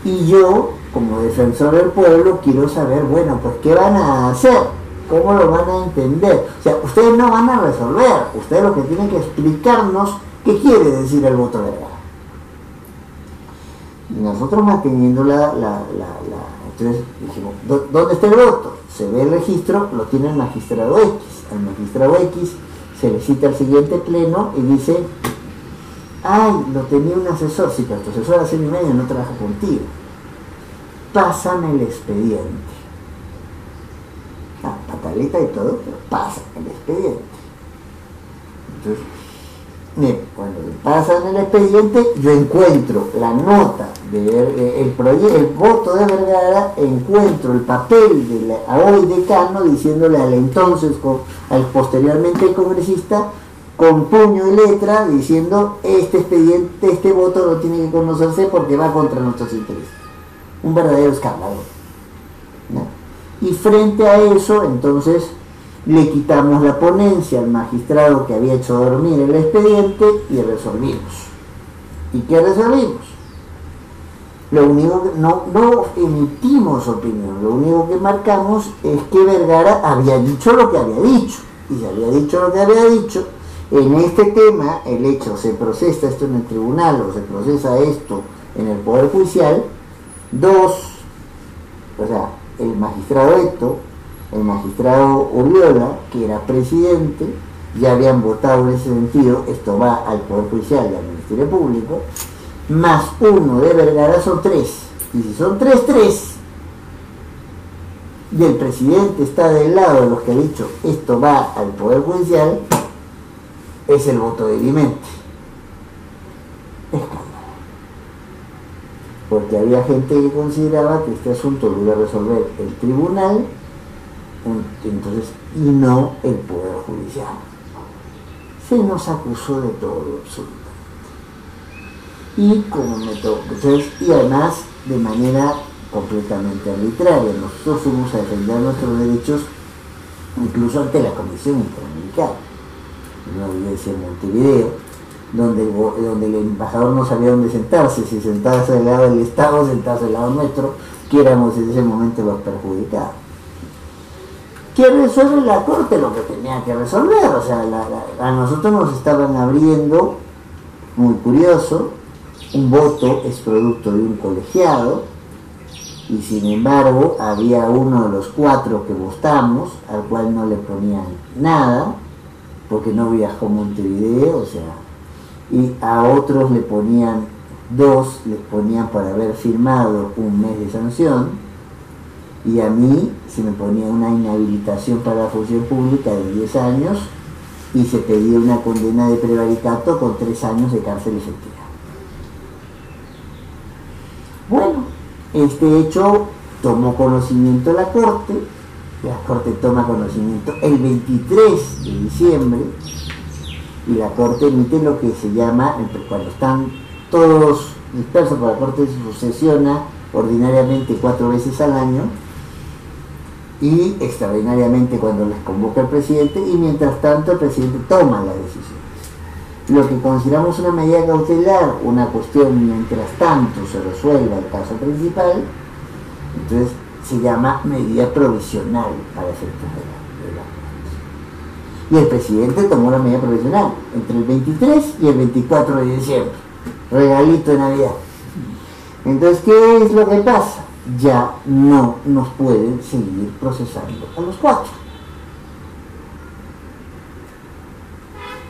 y yo, como defensor del pueblo, quiero saber, bueno, pues ¿qué van a hacer? ¿Cómo lo van a entender? O sea, ustedes no van a resolver, ustedes lo que tienen que explicarnos qué quiere decir el voto de Vergara. Y nosotros manteniendo entonces dijimos, ¿dónde está el voto? Se ve el registro, lo tiene el magistrado X. Al magistrado X se le cita al siguiente pleno y dice, ay, lo tenía un asesor, sí, pero tu asesor hace 1 año y medio no trabaja contigo. Pásame el expediente. Pataleta y todo, pero pasa el expediente. Entonces, cuando me pasan el expediente, yo encuentro la nota el voto de Vergara, encuentro el papel de a hoy decano diciéndole al entonces, al posteriormente congresista, con puño y letra, diciendo, este expediente, este voto no tiene que conocerse porque va contra nuestros intereses. Un verdadero escándalo, ¿no? Y frente a eso, entonces, le quitamos la ponencia al magistrado que había hecho dormir el expediente y resolvimos. ¿Y qué resolvimos? Lo único que no emitimos opinión, lo único que marcamos es que Vergara había dicho lo que había dicho. Y si había dicho lo que había dicho, en este tema, el hecho, se procesa esto en el tribunal o se procesa esto en el Poder Judicial, el magistrado Eto, el magistrado Uriola, que era presidente, ya habían votado en ese sentido, esto va al Poder Judicial y al Ministerio Público, más 1 de Vergara son 3, y si son 3, y el presidente está del lado de los que ha dicho esto va al Poder Judicial, es el voto dirimente. Escándalo. Porque había gente que consideraba que este asunto lo iba a resolver el tribunal, entonces, y no el Poder Judicial. Se nos acusó de todo, absolutamente. Y como entonces, y además de manera completamente arbitraria. Nosotros fuimos a defender nuestros derechos incluso ante la Comisión Interamericana, en una audiencia en Montevideo, donde el embajador no sabía dónde sentarse, si sentarse al lado del Estado o sentarse al lado nuestro, que éramos en ese momento los perjudicados. ¿Qué resuelve la Corte? Lo que tenía que resolver. O sea, a nosotros nos estaban abriendo, muy curioso, un voto es producto de un colegiado, y sin embargo había uno de los 4 que votamos, al cual no le ponían nada, porque no viajó a Montevideo, o sea, y a otros le ponían 2, les ponían por haber firmado un mes de sanción, y a mí se me ponía una inhabilitación para la función pública de 10 años, y se pedía una condena de prevaricato con 3 años de cárcel efectiva. Bueno, este hecho tomó conocimiento la Corte toma conocimiento el 23 de diciembre, y la Corte emite lo que se llama, cuando están todos dispersos, porque la Corte sesiona ordinariamente 4 veces al año, y extraordinariamente cuando les convoca el presidente, y mientras tanto el presidente toma las decisiones. Lo que consideramos una medida cautelar, una cuestión mientras tanto se resuelva el caso principal, entonces se llama medida provisional para efectos de la Corte. Y el presidente tomó la medida provisional entre el 23 y el 24 de diciembre, regalito de Navidad. Entonces, ¿qué es lo que pasa? Ya no nos pueden seguir procesando a los 4.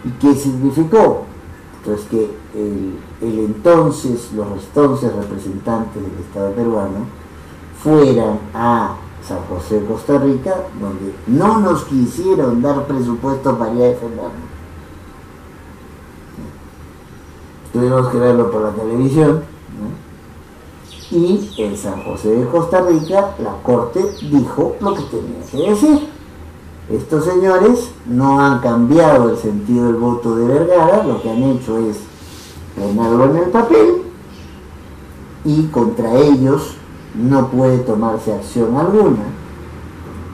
¿Y qué significó? Entonces que los entonces representantes del Estado peruano fueran a San José de Costa Rica, donde no nos quisieron dar presupuesto para ir a defendernos. Tuvimos que verlo por la televisión, ¿no? Y en San José de Costa Rica la Corte dijo lo que tenía que decir. Estos señores no han cambiado el sentido del voto de Vergara, lo que han hecho es ponerlo en el papel, y contra ellos no puede tomarse acción alguna,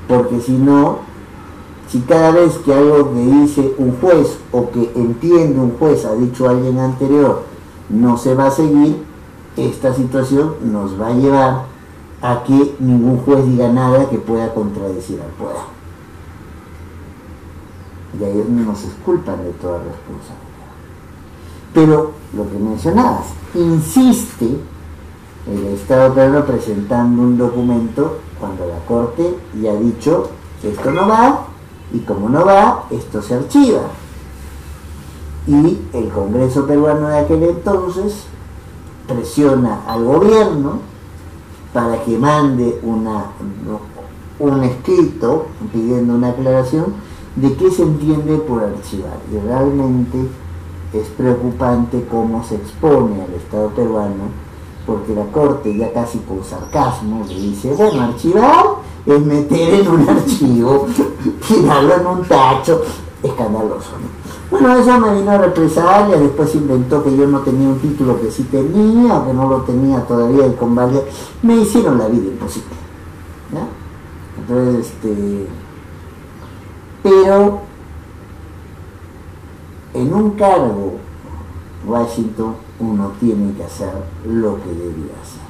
porque si cada vez que algo que dice un juez o que entiende un juez ha dicho alguien anterior no se va a seguir, esta situación nos va a llevar a que ningún juez diga nada que pueda contradecir al poder. Y a ellos nos exculpan de toda responsabilidad. Pero lo que mencionabas, insiste el Estado peruano presentando un documento cuando la Corte ya ha dicho que esto no va, y como no va, esto se archiva. Y el Congreso peruano de aquel entonces presiona al gobierno para que mande un escrito pidiendo una aclaración de qué se entiende por archivar. Y realmente es preocupante cómo se expone al Estado peruano, porque la Corte ya casi con sarcasmo le dice, bueno, archivar es meter en un archivo, tirarlo en un tacho, escandaloso, ¿no? Bueno, eso me vino a represalias, después inventó que yo no tenía un título que sí tenía, o que no lo tenía todavía, y con varias, me hicieron la vida imposible, ¿no? Entonces, pero en un cargo, Washington, uno tiene que hacer lo que debía hacer,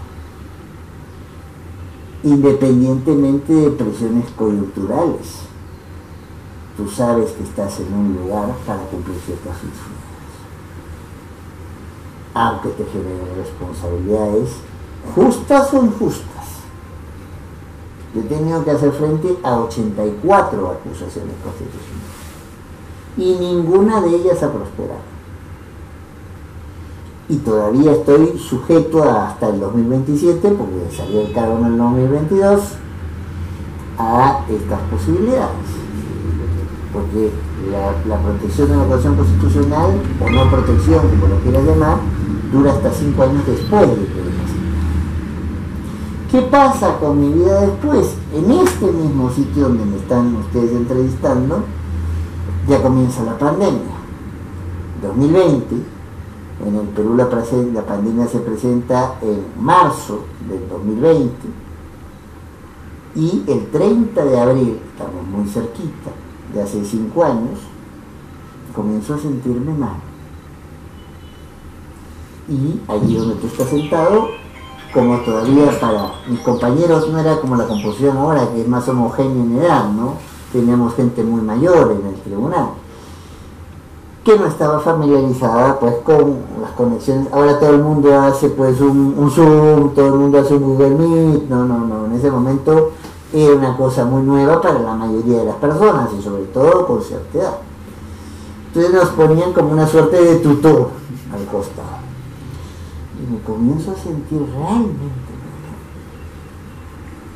independientemente de presiones coyunturales. Tú sabes que estás en un lugar para cumplir ciertas funciones, aunque te generen responsabilidades justas o injustas. Yo he tenido que hacer frente a 84 acusaciones constitucionales y ninguna de ellas ha prosperado. Y todavía estoy sujeto hasta el 2027, porque salió el cargo en el 2022, a estas posibilidades. Porque la protección de la acusación constitucional, o no protección, como lo quieras llamar, dura hasta 5 años después de que ¿qué pasa con mi vida después? En este mismo sitio donde me están ustedes entrevistando, ya comienza la pandemia. 2020, En el Perú la pandemia se presenta en marzo del 2020 y el 30 de abril, estamos muy cerquita, de hace 5 años, comenzó a sentirme mal. Y allí donde tú estás sentado, como todavía para mis compañeros no era como la composición ahora, que es más homogénea en edad, ¿no? Teníamos gente muy mayor en el tribunal, que no estaba familiarizada pues con las conexiones. Ahora todo el mundo hace pues un Zoom, todo el mundo hace un Google Meet. No, en ese momento era una cosa muy nueva para la mayoría de las personas y sobre todo con cierta edad. Entonces nos ponían como una suerte de tutor al costado. Y me comienzo a sentir realmente mal.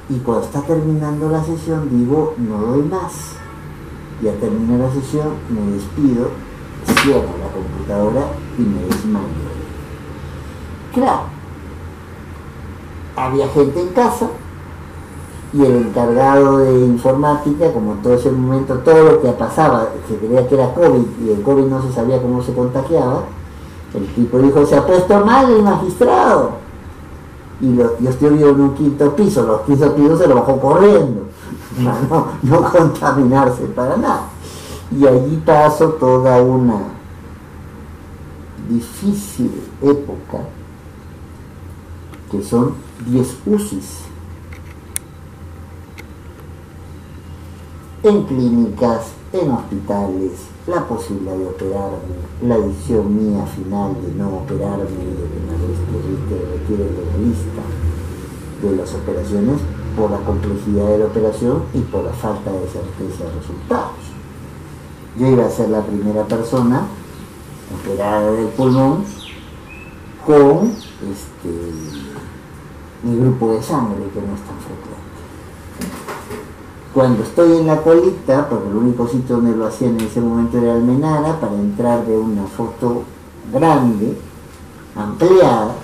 Y cuando está terminando la sesión digo, no doy más. Ya termina la sesión, me despido, cierro la computadora y me desmayo. Claro, había gente en casa y el encargado de informática, como todo ese momento, todo lo que pasaba, se creía que era COVID y el COVID no se sabía cómo se contagiaba, el tipo dijo, se ha puesto mal el magistrado. Y yo estoy vivo en un 5.º piso, los 15 pisos se lo bajó corriendo, no contaminarse para nada. Y allí pasó toda una difícil época, que son 10 UCIs en clínicas, en hospitales, la posibilidad de operarme, la decisión mía final de no operarme y de que me retire de la lista de las operaciones por la complejidad de la operación y por la falta de certeza de resultados. Yo iba a ser la primera persona operada del pulmón con mi grupo de sangre, que no es tan frecuente. Cuando estoy en la colita, porque el único sitio donde lo hacían en ese momento era Almenara, para entrar de una foto grande, ampliada,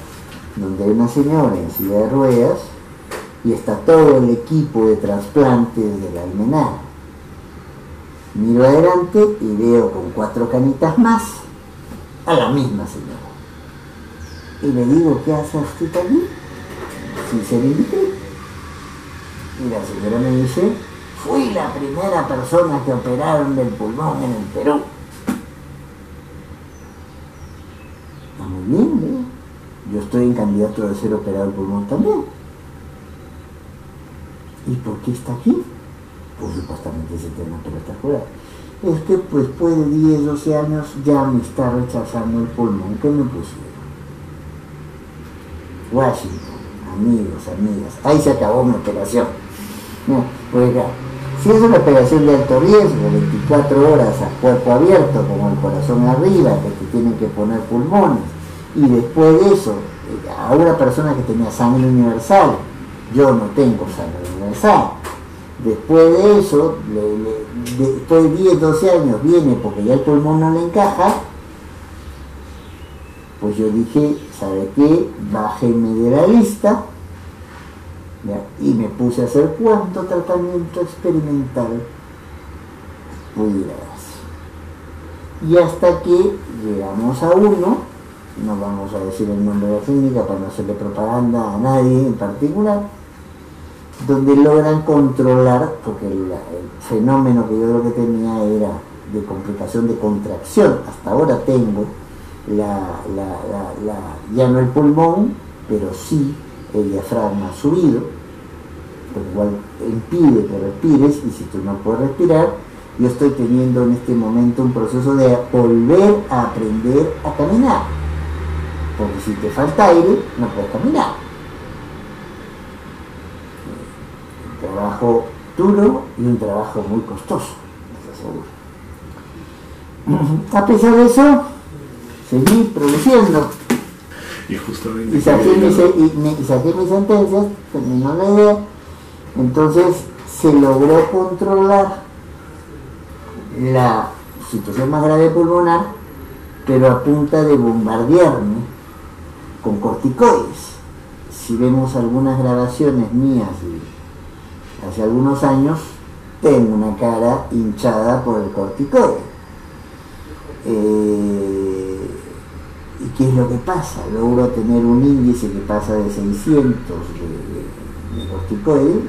donde hay una señora en silla de ruedas y está todo el equipo de trasplantes de la Almenara. Miro adelante y veo con 4 canitas más a la misma señora. Y le digo, ¿qué hace usted allí? Si se le invité. Y la señora me dice, fui la primera persona que operaron del pulmón en el Perú. Está muy bien, ¿eh? Yo estoy en candidato de ser operado del pulmón también. ¿Y por qué está aquí? Pues supuestamente ese tema, pero está fuera. Es que pues, después de 10, 12 años ya me está rechazando el pulmón. ¿Qué me pusieron? Washington, amigos, amigas, ahí se acabó mi operación. No, oiga, si es una operación de alto riesgo, 24 horas a cuerpo abierto, con el corazón arriba, que te tienen que poner pulmones, y después de eso, a una persona que tenía sangre universal, yo no tengo sangre universal. Después de eso, después de 10, 12 años, viene porque ya el pulmón no le encaja. Pues yo dije, ¿sabe qué? Bájeme de la lista, ¿ya? Y me puse a hacer cuánto tratamiento experimental pudiera hacer. Y hasta que llegamos a uno, no vamos a decir el nombre de la clínica para no hacerle propaganda a nadie en particular, donde logran controlar, porque el fenómeno que yo creo que tenía era de complicación de contracción. Hasta ahora tengo ya no el pulmón, pero sí el diafragma subido, lo cual impide que respires, y si tú no puedes respirar, yo estoy teniendo en este momento un proceso de volver a aprender a caminar, porque si te falta aire no puedes caminar. Un trabajo duro y un trabajo muy costoso, les aseguro. A pesar de eso, seguí produciendo. Y justamente. Y saqué mis sentencias, terminó la idea. Entonces se logró controlar la situación más grave pulmonar, pero a punta de bombardearme con corticoides. Si vemos algunas grabaciones mías hace algunos años, tengo una cara hinchada por el corticoide. Y qué es lo que pasa? Logro tener un índice que pasa de 600 de corticoide.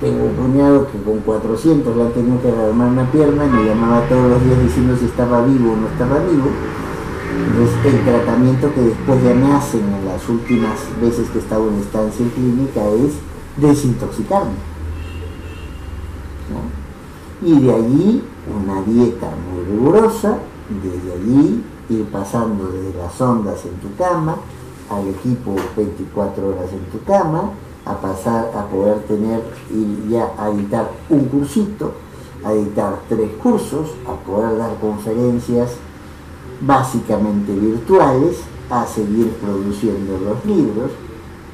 Tengo un cuñado que con 400 le han tenido que rearmar una pierna y me llamaba todos los días diciendo si estaba vivo o no estaba vivo. Entonces el tratamiento que después ya me hacen en las últimas veces que estaba en estancia clínica es desintoxicarme, ¿no? Y de allí una dieta muy rigurosa, desde allí ir pasando desde las ondas en tu cama al equipo 24 horas en tu cama, a pasar a poder ir ya a editar un cursito, a editar 3 cursos, a poder dar conferencias básicamente virtuales, a seguir produciendo los libros.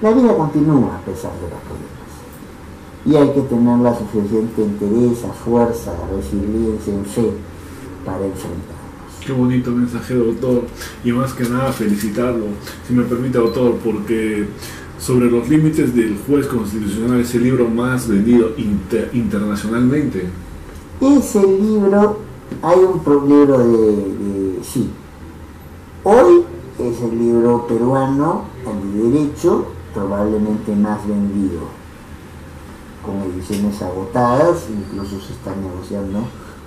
La vida continúa a pesar de los problemas. Y hay que tener la suficiente entereza, fuerza, resiliencia en fe para enfrentarlos. Qué bonito mensaje, doctor. Y más que nada felicitarlo, si me permite, doctor, porque Sobre los límites del juez constitucional es el libro más vendido internacionalmente. Ese libro, hay un libro sí. Hoy es el libro peruano, el de derecho, probablemente más vendido, con ediciones agotadas, incluso se está negociando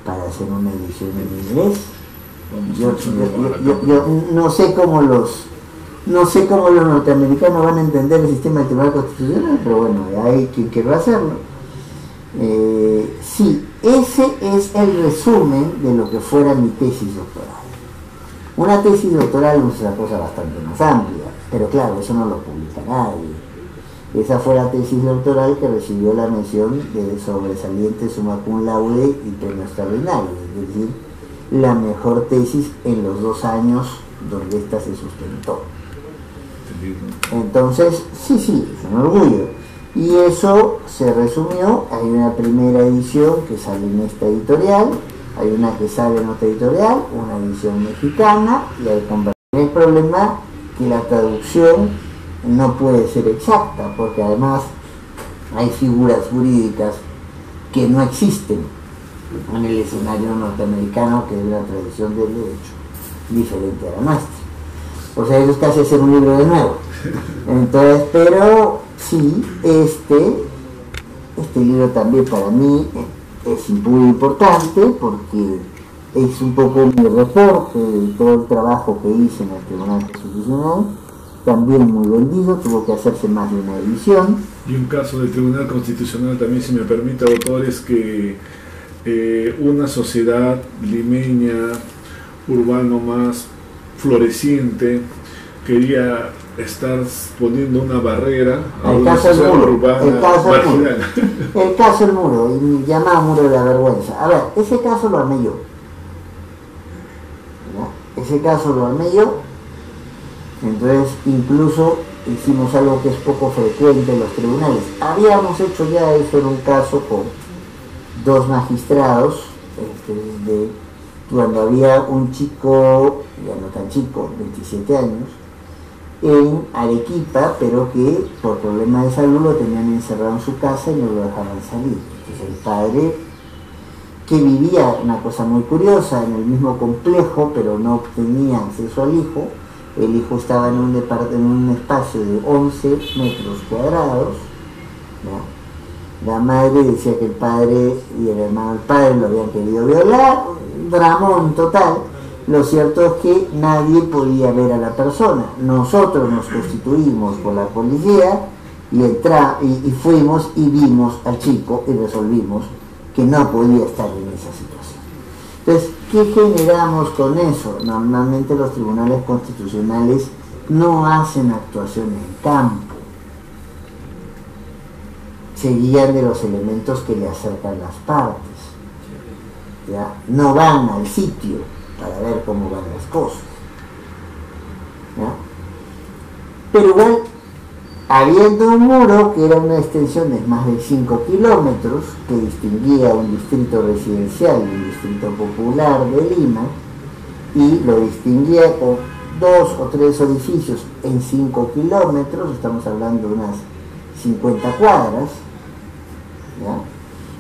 para hacer una edición en inglés. Yo no sé cómo los norteamericanos van a entender el sistema del Tribunal Constitucional, pero bueno, hay quien querrá hacerlo. Sí, ese es el resumen de lo que fuera mi tesis doctoral. Una tesis doctoral es una cosa bastante más amplia, pero claro, eso no lo publica nadie. Esa fue la tesis doctoral que recibió la mención de sobresaliente summa cum laude y premio extraordinario, es decir, la mejor tesis en los 2 años donde ésta se sustentó. Entonces, sí, es un orgullo. Y eso se resumió, hay una primera edición que sale en esta editorial, hay una que sale en otra editorial, una edición mexicana, y hay el problema que la traducción no puede ser exacta, porque además hay figuras jurídicas que no existen en el escenario norteamericano, que es una tradición del derecho diferente a la nuestra. O sea, eso es casi hacer un libro de nuevo. Entonces, pero sí, este libro también para mí es muy importante porque es un poco mi reporte de todo el trabajo que hice en el Tribunal Constitucional, también muy vendido, tuvo que hacerse más de una edición. Y un caso del Tribunal Constitucional también, si me permite, doctor, es que una sociedad limeña, urbano más floreciente, quería estar poniendo una barrera a una sociedad urbana marginal. El caso del muro, y llamaba muro de la vergüenza. A ver, ese caso lo armé yo. ¿Ya? Ese caso lo armé yo. Entonces, incluso hicimos algo que es poco frecuente en los tribunales. Habíamos hecho ya eso en un caso con 2 magistrados, cuando había un chico, ya no tan chico, 27 años, en Arequipa, pero que por problemas de salud lo tenían encerrado en su casa y no lo dejaban salir. Entonces el padre, que vivía una cosa muy curiosa en el mismo complejo, pero no tenía acceso al hijo, el hijo estaba en un espacio de 11 metros cuadrados, ¿ya? La madre decía que el padre y el hermano del padre lo habían querido violar, un dramón total. Lo cierto es que nadie podía ver a la persona. Nosotros nos constituimos con la policía y fuimos y vimos al chico y resolvimos que no podía estar en esa situación. Entonces, ¿qué generamos con eso? Normalmente los tribunales constitucionales no hacen actuación en campo. Se guían de los elementos que le acercan las partes. ¿Ya? No van al sitio para ver cómo van las cosas. ¿Ya? Pero igual, habiendo un muro que era una extensión de más de 5 kilómetros, que distinguía un distrito residencial y un distrito popular de Lima, y lo distinguía con 2 o 3 edificios en 5 kilómetros, estamos hablando de unas 50 cuadras, ¿ya?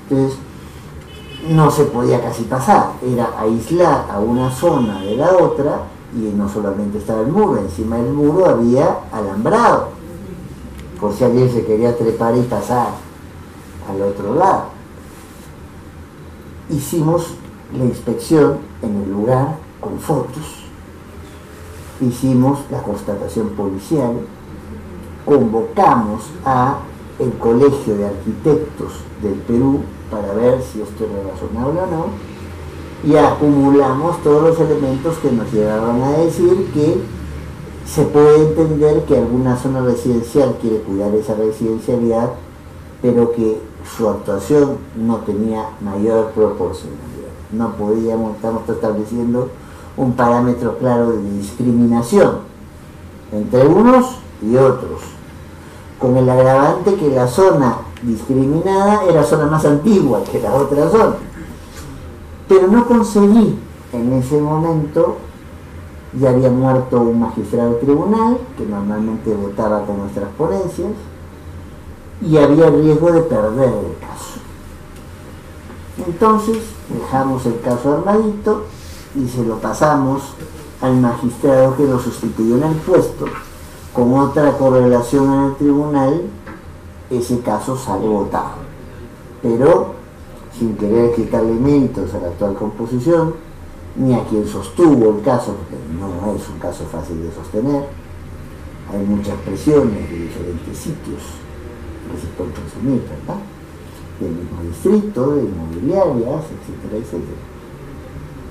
Entonces, no se podía casi pasar, era aislar a una zona de la otra y no solamente estaba el muro, encima del muro había alambrado, por si alguien se quería trepar y pasar al otro lado. Hicimos la inspección en el lugar con fotos, hicimos la constatación policial, convocamos a el Colegio de Arquitectos del Perú para ver si esto era razonable o no, y acumulamos todos los elementos que nos llevaban a decir que se puede entender que alguna zona residencial quiere cuidar esa residencialidad, pero que su actuación no tenía mayor proporcionalidad. No podíamos, estamos estableciendo un parámetro claro de discriminación entre unos y otros, con el agravante que la zona discriminada era zona más antigua que la otra zona. Pero no conseguí en ese momento, ya había muerto un magistrado del tribunal que normalmente votaba con nuestras ponencias, y había riesgo de perder el caso. Entonces dejamos el caso armadito y se lo pasamos al magistrado que lo sustituyó en el puesto. Con otra correlación en el tribunal, ese caso sale votado, pero sin querer quitarle méritos a la actual composición, ni a quien sostuvo el caso, porque no es un caso fácil de sostener. Hay muchas presiones de diferentes sitios que se pueden consumir, ¿verdad? Del mismo distrito, de inmobiliarias, etcétera, etcétera.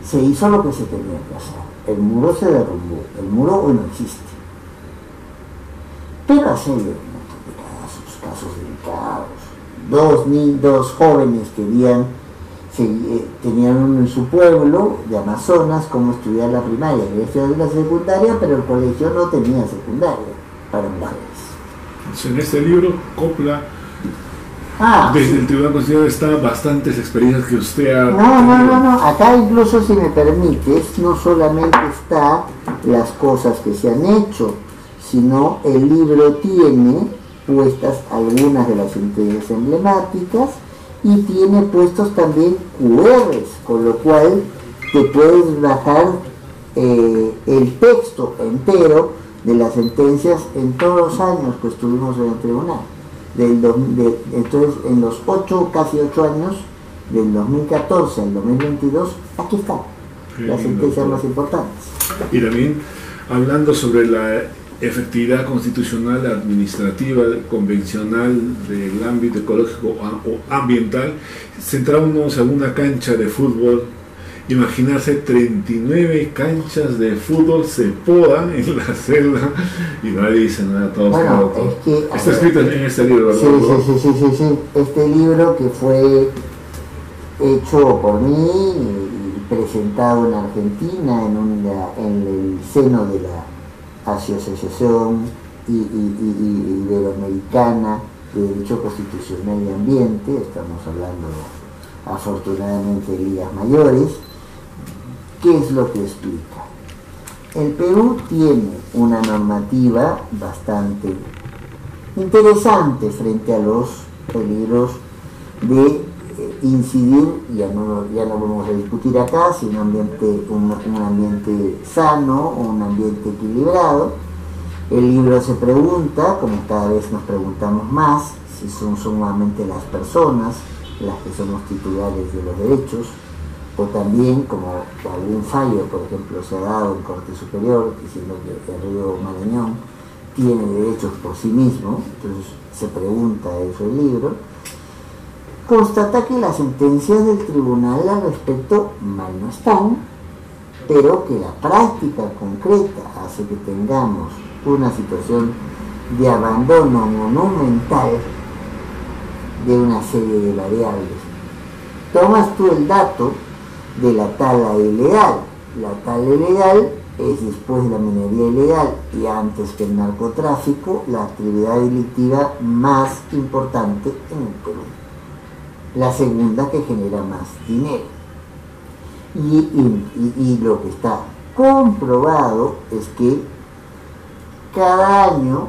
Se hizo lo que se tenía que hacer. El muro se derrumbó. El muro hoy no existe. Pero así hay un montón de casos delicados. Dos jóvenes tenían uno en su pueblo de Amazonas cómo estudiar la primaria, quería estudiar la secundaria, pero el colegio no tenía secundaria para mujeres. En este libro, Copla, desde el Tribunal Constitucional están bastantes experiencias que usted ha... No. Acá incluso, si me permites, no solamente está las cosas que se han hecho, sino el libro tiene puestas algunas de las sentencias emblemáticas y tiene puestos también QRs, con lo cual te puedes bajar el texto entero de las sentencias en todos los años que estuvimos en el tribunal. Entonces, en los casi 8 años, del 2014 al 2022, aquí están las sentencias más importantes. Y también, hablando sobre la efectividad constitucional, administrativa, convencional del ámbito ecológico o ambiental, centrándonos en una cancha de fútbol, imaginarse 39 canchas de fútbol se podan en la celda y nadie dice nada, todos bueno, es que, está escrito en este libro, ¿verdad? Sí. Este libro que fue hecho por mí y presentado en Argentina en el seno de la Asociación Iberoamericana de Derecho Constitucional y Ambiente, estamos hablando afortunadamente de ligas mayores. ¿Qué es lo que explica? El Perú tiene una normativa bastante interesante frente a los peligros de incidir, ya no vamos a discutir acá, si un ambiente sano o un ambiente equilibrado. El libro se pregunta, como cada vez nos preguntamos más, si son sumamente las personas las que somos titulares de los derechos, o también, como algún fallo, por ejemplo, se ha dado en Corte Superior, diciendo que el río Marañón tiene derechos por sí mismo. Entonces se pregunta eso el libro. Constata que las sentencias del tribunal al respecto mal no están, pero que la práctica concreta hace que tengamos una situación de abandono monumental de una serie de variables. Tomas tú el dato de la tala ilegal. La tala ilegal es, después de la minería ilegal y antes que el narcotráfico, la actividad delictiva más importante en el Perú. La segunda que genera más dinero. Y lo que está comprobado es que cada año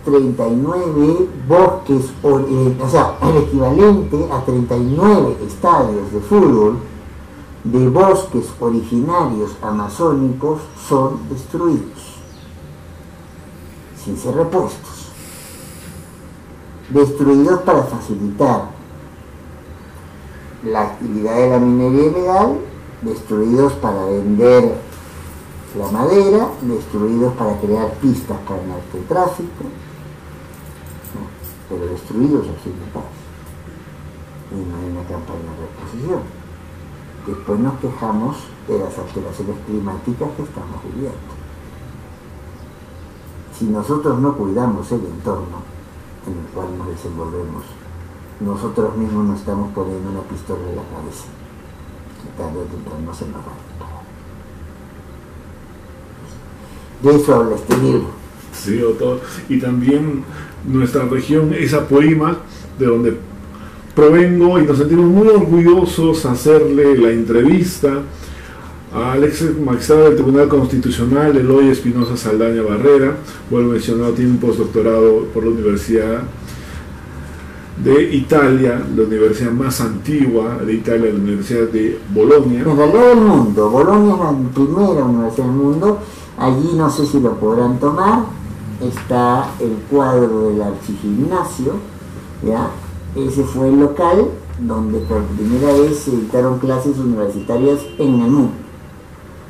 39 bosques, o sea, el equivalente a 39 estadios de fútbol de bosques originarios amazónicos son destruidos, sin ser repuestos, destruidos para facilitar la actividad de la minería ilegal, destruidos para vender la madera, destruidos para crear pistas para el narcotráfico, pero destruidos así de paz. Y no hay una campaña de reposición. Después nos quejamos de las alteraciones climáticas que estamos viviendo. Si nosotros no cuidamos el entorno en el cual nos desenvolvemos, nosotros mismos nos estamos poniendo una pistola en la cabeza, que tarde o temprano se nos va a disparar. De eso habla este libro. Sí, doctor. Y también nuestra región es Apurímac, de donde provengo, y nos sentimos muy orgullosos hacerle la entrevista al ex magistrado del Tribunal Constitucional, Eloy Espinosa Saldaña Barrera. Bueno, mencionado, tiene un postdoctorado por la Universidad de Italia, la universidad más antigua de Italia, la Universidad de Bolonia. En realidad del mundo, Bolonia es la primera universidad del mundo. Allí, no sé si lo podrán tomar, está el cuadro del archigimnasio, ¿ya? Ese fue el local donde por primera vez se dictaron clases universitarias en el mundo.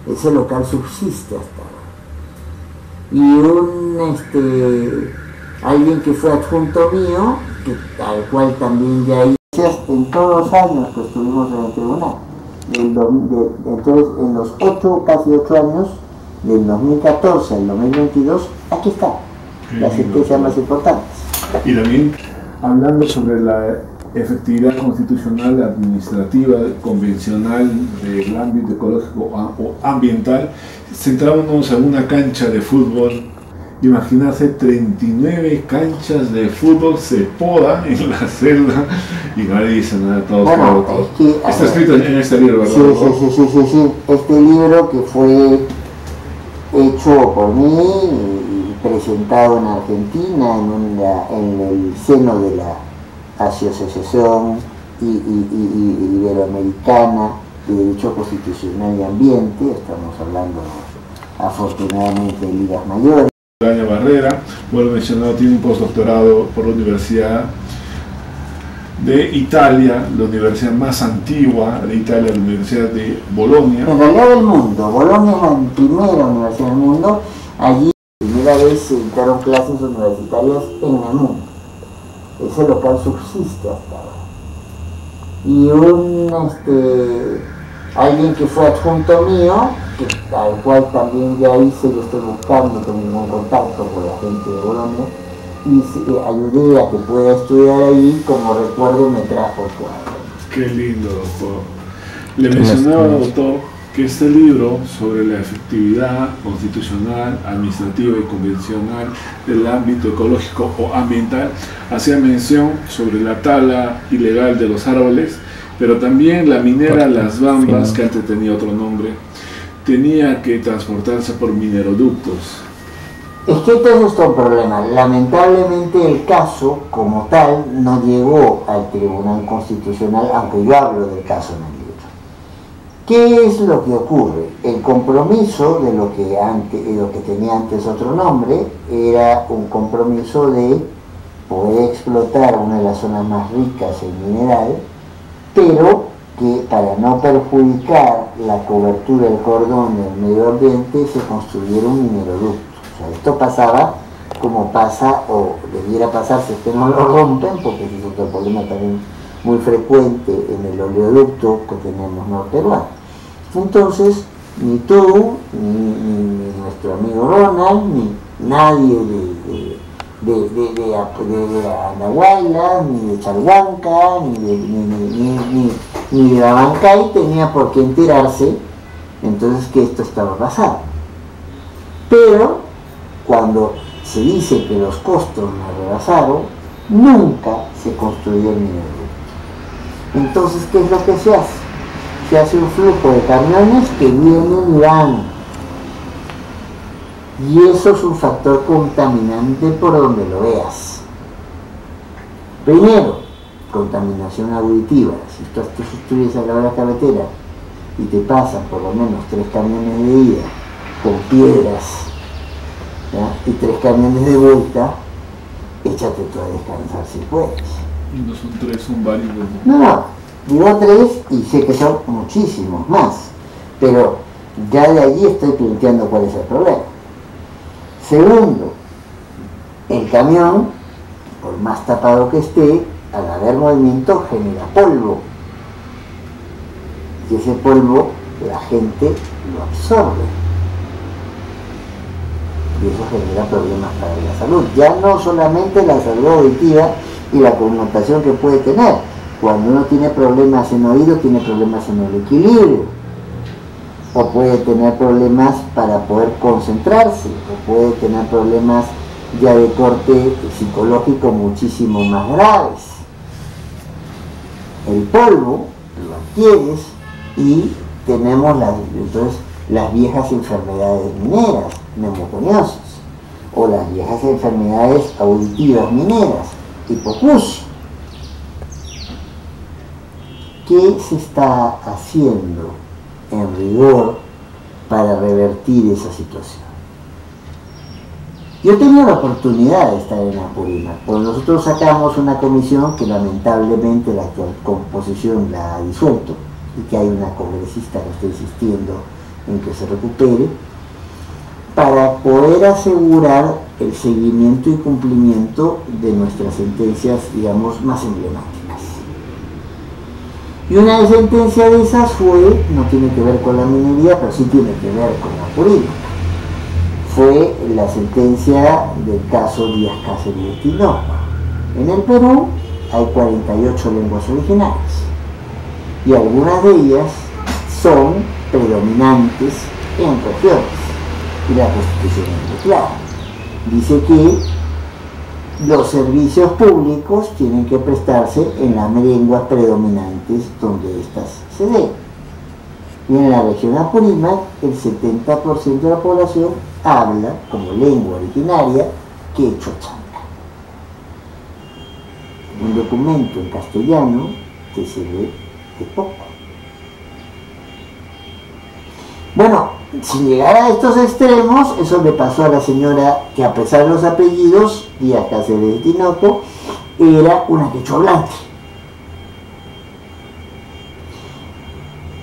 Ese local subsiste hasta ahora. Y alguien que fue adjunto mío, al cual también ya hice en todos los años que estuvimos en el tribunal, entonces en los casi 8 años, del 2014 al 2022, aquí está la sentencia más importante. Y también hablando sobre la efectividad constitucional, administrativa, convencional del ámbito ecológico o ambiental, centrándonos en una cancha de fútbol. Imaginarse 39 canchas de fútbol se podan en la celda y nadie dice nada, todos. Bueno, está escrito en este libro, ¿verdad? Sí. Este libro que fue hecho por mí y presentado en Argentina en el seno de la Asociación Iberoamericana de Derecho Constitucional y Ambiente. Estamos hablando afortunadamente de ligas mayores. Saldaña Barrera, bueno mencionado, tiene un postdoctorado por la Universidad de Italia, la universidad más antigua de Italia, la Universidad de Bolonia. En realidad del mundo, Bolonia es la primera universidad del mundo. Allí por primera vez se dictaron clases universitarias en el mundo. Ese local subsiste hasta ahora. Y alguien que fue adjunto mío, al cual también ya hice, lo estoy buscando, tengo ningún contacto con la gente de Bolonia, y ayudé a que pueda estudiar ahí, como recuerdo me trajo el cuadro. Qué lindo, doctor. Le mencionaba, doctor, que este libro sobre la efectividad constitucional, administrativa y convencional del ámbito ecológico o ambiental hacía mención sobre la tala ilegal de los árboles, pero también la minera Las Bambas, que antes tenía otro nombre, tenía que transportarse por mineroductos. Es que este es otro problema. Lamentablemente el caso como tal no llegó al Tribunal Constitucional, aunque yo hablo del caso en el libro. ¿Qué es lo que ocurre? El compromiso de lo que tenía antes otro nombre era un compromiso de poder explotar una de las zonas más ricas en mineral, pero que para no perjudicar la cobertura del cordón del medio ambiente se construyera un mineroducto. O sea, esto pasaba como pasa, o debiera pasar si es que no lo rompen, porque ese es otro problema también muy frecuente en el oleoducto que tenemos norperuano. Entonces, ni tú, ni nuestro amigo Ronald, ni nadie de Andahuayla, ni de Chalhuanca, ni de Abancay tenía por qué enterarse entonces que esto estaba pasando. Pero cuando se dice que los costos nos rebasaron, nunca se construyó el mineroducto. Entonces, ¿qué es lo que se hace? Se hace un flujo de camiones que vienen y van. Y eso es un factor contaminante por donde lo veas. Primero, contaminación auditiva. Si tú estudias al lado de la carretera y te pasan por lo menos 3 camiones de ida con piedras, ¿ya? Y 3 camiones de vuelta, échate tú a descansar si puedes. Y no son 3, son varios. No, digo 3 y sé que son muchísimos más, pero ya de allí estoy planteando cuál es el problema. Segundo, el camión, por más tapado que esté, al haber movimiento genera polvo. Y ese polvo la gente lo absorbe. Y eso genera problemas para la salud. Ya no solamente la salud auditiva y la connotación que puede tener. Cuando uno tiene problemas en oído, tiene problemas en el equilibrio. O puede tener problemas para poder concentrarse. O puede tener problemas ya de corte psicológico muchísimo más graves. El polvo lo adquieres y tenemos entonces las viejas enfermedades mineras, neumoconiosis, o las viejas enfermedades auditivas mineras, hipoacusia. ¿Qué se está haciendo en rigor para revertir esa situación? Yo he tenido la oportunidad de estar en Apurímac, porque nosotros sacamos una comisión que lamentablemente la actual composición la ha disuelto, y que hay una congresista que está insistiendo en que se recupere, para poder asegurar el seguimiento y cumplimiento de nuestras sentencias, digamos, más emblemáticas. Y una sentencia de esas fue, no tiene que ver con la minería, pero sí tiene que ver con Apurímac. Fue la sentencia del caso Díaz Cáceres de Tinoco. En el Perú hay 48 lenguas originales y algunas de ellas son predominantes en regiones, y la Constitución es muy clara. Dice que los servicios públicos tienen que prestarse en las lenguas predominantes donde éstas se den. Y en la región Apurímac, el 70% de la población habla como lengua originaria quechua changa. Un documento en castellano te sirve de poco. Bueno, sin llegar a estos extremos, eso le pasó a la señora que, a pesar de los apellidos, Díaz Cáceres de Tinoco, era una quechua hablante.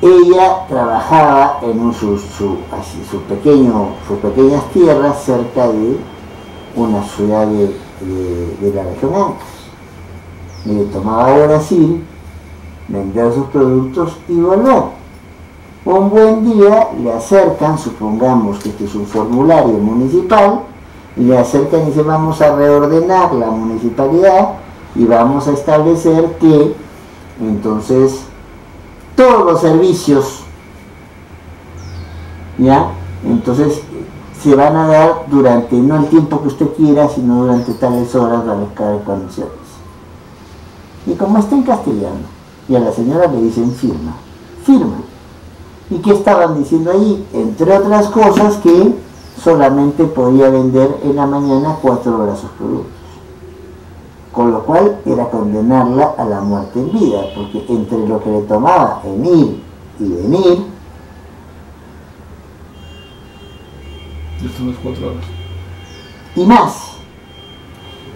Ella trabajaba en sus pequeñas tierras cerca de una ciudad de la región Ancas. Le tomaba a Brasil, vender sus productos y volver. Un buen día le acercan, supongamos que este es un formulario municipal, y le acercan y dicen: vamos a reordenar la municipalidad y vamos a establecer que entonces todos los servicios, ¿ya? Entonces se van a dar durante, no el tiempo que usted quiera, sino durante tales horas, tales condiciones. Y como está en castellano, y a la señora le dicen firma, firma. ¿Y qué estaban diciendo ahí? Entre otras cosas, que solamente podía vender en la mañana 4 horas sus productos. Con lo cual era condenarla a la muerte en vida, porque entre lo que le tomaba en ir y venir, están las 4 horas. Y más.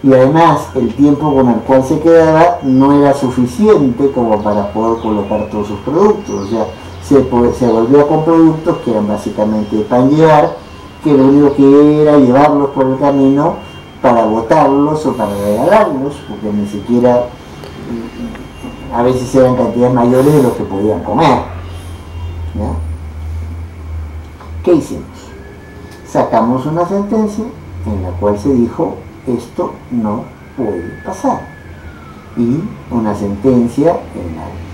Y además el tiempo con el cual se quedaba no era suficiente como para poder colocar todos sus productos. O sea, se volvía con productos que eran básicamente pan llevar, que lo único que era llevarlos por el camino para botarlos o para regalarlos, porque ni siquiera, a veces eran cantidades mayores de lo que podían comer. ¿Ya? ¿Qué hicimos? Sacamos una sentencia en la cual se dijo: esto no puede pasar. Y una sentencia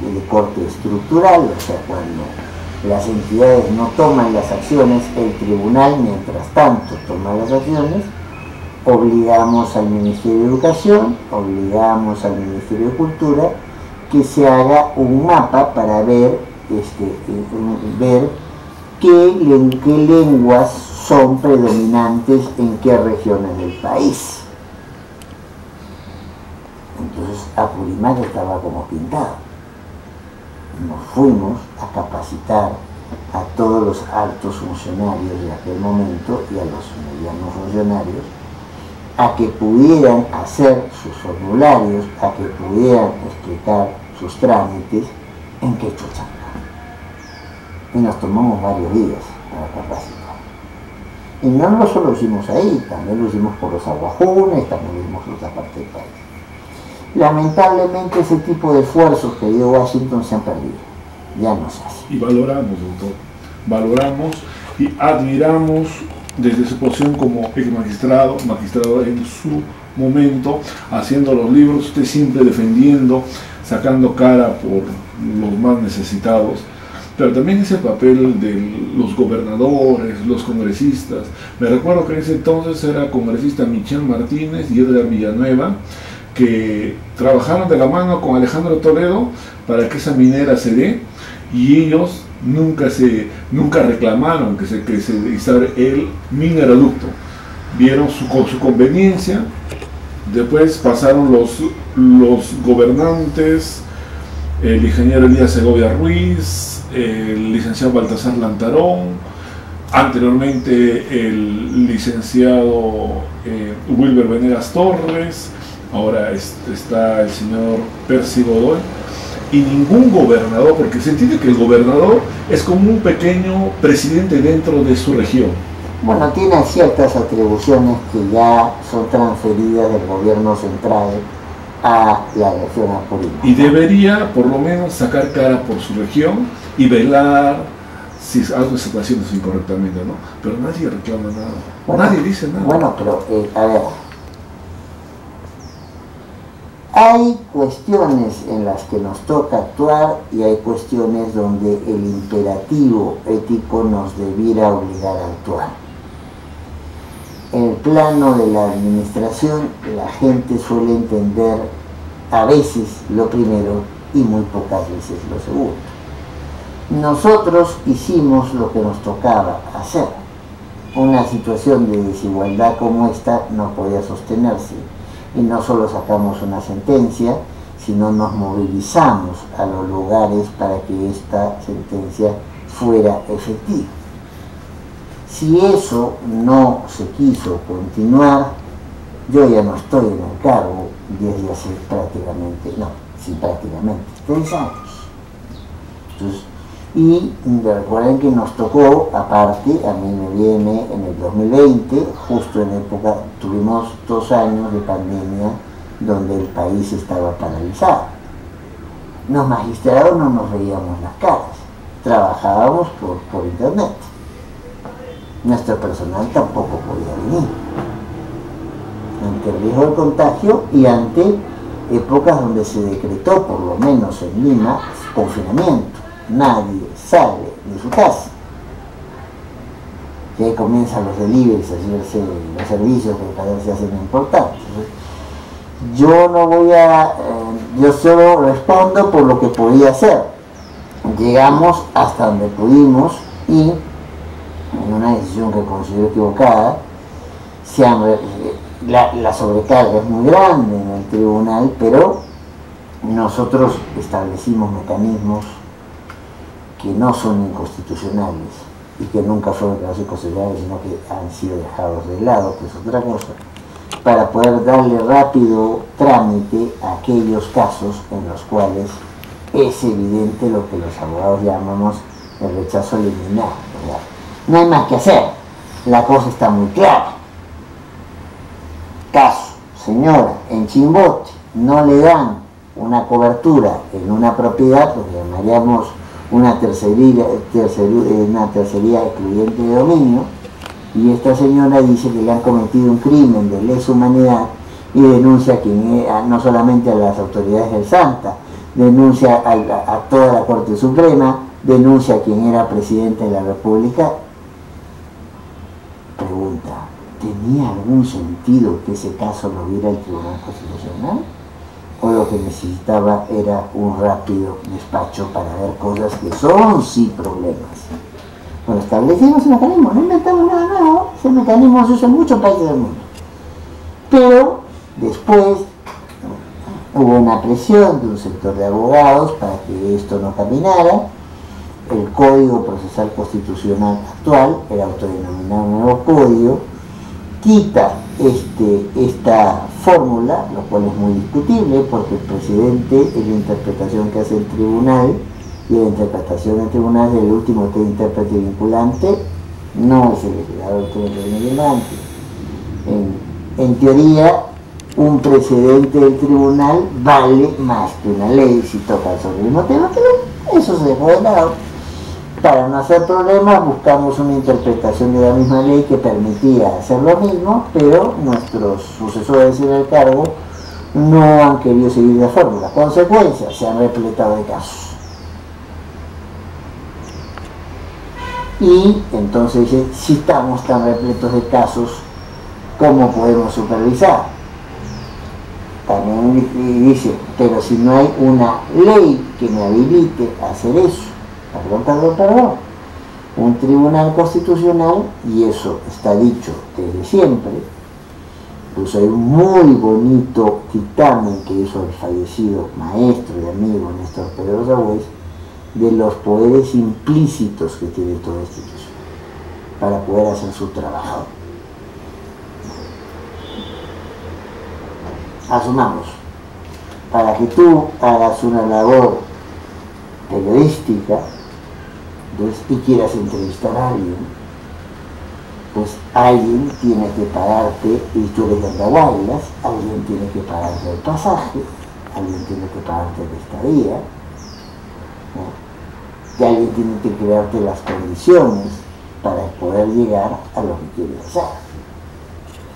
de corte estructural, o sea, cuando las entidades no toman las acciones, el tribunal mientras tanto toma las acciones. Obligamos al Ministerio de Educación, obligamos al Ministerio de Cultura que se haga un mapa para ver, qué lenguas son predominantes en qué regiones del país. Entonces Apurímac estaba como pintado. nos fuimos a capacitar a todos los altos funcionarios de aquel momento y a los medianos funcionarios a que pudieran hacer sus formularios, a que pudieran explicar sus trámites en quechua chancán. Y nos tomamos varios días para capacitar. Y no solo lo hicimos ahí, también lo hicimos por los aguajunes, también lo hicimos por otra parte del país. Lamentablemente ese tipo de esfuerzos que dio Washington se han perdido, ya no se hace. Y valoramos, doctor, valoramos y admiramos desde su posición como ex magistrado en su momento, haciendo los libros, usted siempre defendiendo, sacando cara por los más necesitados, pero también ese papel de los gobernadores, los congresistas. Me recuerdo que en ese entonces era congresista Michel Martínez y Edgar Villanueva, que trabajaron de la mano con Alejandro Toledo para que esa minera se dé, y ellos nunca reclamaron que se izara el mineroducto. Vieron su conveniencia. Después pasaron los gobernantes, el ingeniero Elías Segovia Ruiz, el licenciado Baltasar Lantarón, anteriormente el licenciado Wilber Venegas Torres, ahora está el señor Percy Godoy, y ningún gobernador, porque se entiende que el gobernador es como un pequeño presidente dentro de su región. Bueno, tiene ciertas atribuciones que ya son transferidas del gobierno central a la región apurímac. Y debería por lo menos sacar cara por su región y velar si algo se está haciendo incorrectamente, ¿no? Pero nadie reclama nada, bueno, nadie dice nada. Bueno, pero a ver, hay cuestiones en las que nos toca actuar y hay cuestiones donde el imperativo ético nos debiera obligar a actuar. En el plano de la administración, la gente suele entender a veces lo primero y muy pocas veces lo segundo. Nosotros hicimos lo que nos tocaba hacer. Una situación de desigualdad como esta no podía sostenerse. Y no solo sacamos una sentencia, sino nos movilizamos a los lugares para que esta sentencia fuera efectiva. Si eso no se quiso continuar, yo ya no estoy en el cargo desde hace prácticamente 3 años. Entonces, y recuerden que nos tocó, aparte, a mí me viene en el 2020, justo en época, tuvimos 2 años de pandemia donde el país estaba paralizado. Los magistrados no nos veíamos las caras, trabajábamos por internet. Nuestro personal tampoco podía venir. Ante el riesgo de contagio y ante épocas donde se decretó, por lo menos en Lima, confinamiento. Nadie sale de su casa. Y ahí comienzan los deliveries, los servicios que cada vez se hacen importantes. Yo no voy a... yo solo respondo por lo que podía hacer. Llegamos hasta donde pudimos y en una decisión que considero equivocada, la sobrecarga es muy grande en el tribunal, pero nosotros establecimos mecanismos que no son inconstitucionales y que nunca fueron declarados inconstitucionales, sino que han sido dejados de lado, que es otra cosa, para poder darle rápido trámite a aquellos casos en los cuales es evidente lo que los abogados llamamos el rechazo liminar. No hay más que hacer, la cosa está muy clara. Caso, señora, en Chimbote no le dan una cobertura en una propiedad, lo que llamaríamos una tercería excluyente de dominio, y esta señora dice que le han cometido un crimen de lesa humanidad y denuncia no solamente a las autoridades del Santa, denuncia a toda la Corte Suprema, denuncia a quien era presidente de la República. Pregunta, ¿tenía algún sentido que ese caso lo viera el Tribunal Constitucional? ¿O lo que necesitaba era un rápido despacho para ver cosas que son sí problemas? Bueno, establecimos ese mecanismo, no inventamos nada nuevo, ese mecanismo se usa en muchos países del mundo. Pero después, Hubo una presión de un sector de abogados para que esto no caminara. El Código Procesal Constitucional actual, el autodenominado nuevo código, quita esta fórmula, lo cual es muy discutible porque el presidente es la interpretación que hace el tribunal, y la interpretación del tribunal del último intérprete vinculante no es el legislador que es vinculante. En teoría, un precedente del tribunal vale más que una ley si toca sobre el mismo tema, pero eso se dejó de lado. Para no hacer problemas buscamos una interpretación de la misma ley que permitía hacer lo mismo, pero nuestros sucesores en el cargo no han querido seguir la fórmula. Consecuencia, se han repletado de casos. Y entonces dice, si estamos tan repletos de casos, ¿cómo podemos supervisar? También dice, pero si no hay una ley que me habilite a hacer eso, perdón, un tribunal constitucional, y eso está dicho desde siempre, incluso hay un muy bonito dictamen que hizo el fallecido maestro y amigo Néstor Pedrosa Bues, de los poderes implícitos que tiene toda institución para poder hacer su trabajo. Asumamos, para que tú hagas una labor periodística, entonces, y quieras entrevistar a alguien, pues alguien tiene que pagarte, y tú eres de Andahuaylas, alguien tiene que pagarte el pasaje, alguien tiene que pagarte la estadía, ¿no? Y alguien tiene que crearte las condiciones para poder llegar a lo que quieres hacer.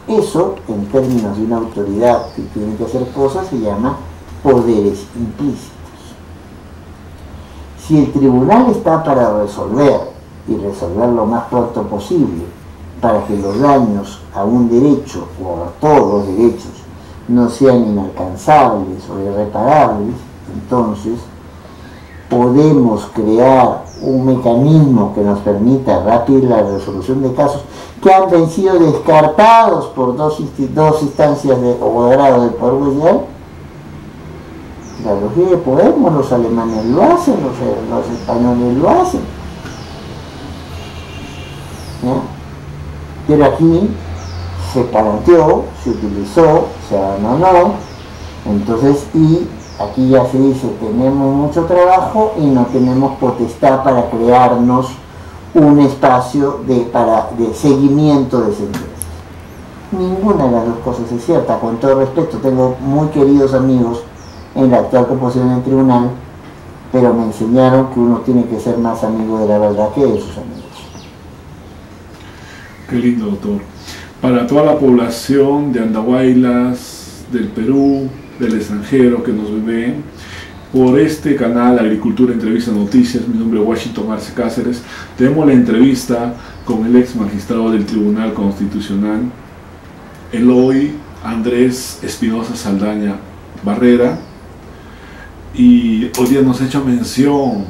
Eso, en términos de una autoridad que tiene que hacer cosas, se llama poderes implícitos. Si el tribunal está para resolver, y resolver lo más pronto posible, para que los daños a un derecho o a todos los derechos no sean inalcanzables o irreparables, entonces podemos crear un mecanismo que nos permita rápida la resolución de casos que han sido descartados por dos instancias o grado del Poder Judicial. La lógica de Podemos, los alemanes lo hacen, los españoles lo hacen. ¿Ya? Pero aquí se planteó, se utilizó, se abandonó, entonces, y aquí ya se dice, tenemos mucho trabajo y no tenemos potestad para crearnos un espacio de seguimiento de sentencias. Ninguna de las dos cosas es cierta. Con todo respeto, tengo muy queridos amigos en la actual composición del tribunal, pero me enseñaron que uno tiene que ser más amigo de la verdad que de sus amigos. Qué lindo, doctor. Para toda la población de Andahuaylas, del Perú, del extranjero que nos ven por este canal Agricultura, Entrevista, Noticias, mi nombre es Washington Arce Cáceres, tenemos la entrevista con el ex magistrado del Tribunal Constitucional, Eloy Andrés Espinosa Saldaña Barrera, y hoy día nos ha hecho mención,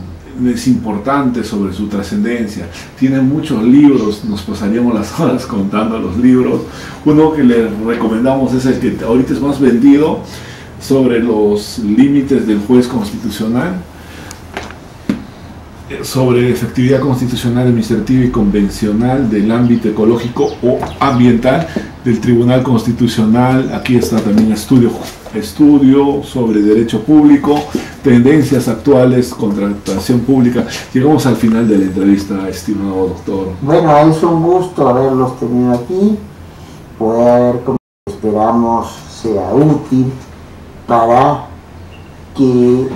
es importante, sobre su trascendencia. Tiene muchos libros, nos pasaríamos las horas contando los libros. Uno que le recomendamos es el que ahorita es más vendido, sobre los límites del juez constitucional, sobre efectividad constitucional, administrativa y convencional del ámbito ecológico o ambiental del Tribunal Constitucional. Aquí está también estudio sobre derecho público, tendencias actuales, contratación pública. Llegamos al final de la entrevista, estimado doctor. Bueno, es un gusto haberlos tenido aquí. Puede haber, como esperamos, sea útil para que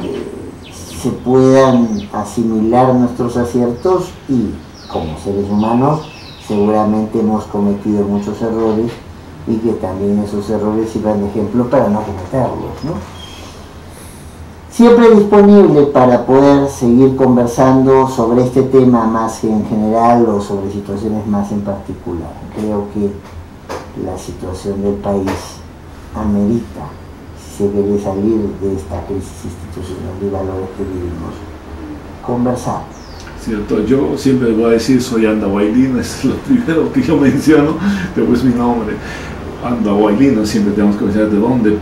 se puedan asimilar nuestros aciertos, y como seres humanos seguramente hemos cometido muchos errores, y que también esos errores sirvan de ejemplo para no cometerlos, ¿no? Siempre disponible para poder seguir conversando sobre este tema más en general o sobre situaciones más en particular. Creo que la situación del país amerita, si se quiere salir de esta crisis institucional de valores que vivimos, conversar. Cierto, yo siempre voy a decir soy andahuaylino, es lo primero que yo menciono, después mi nombre. ando bailino, siempre tenemos que pensar de dónde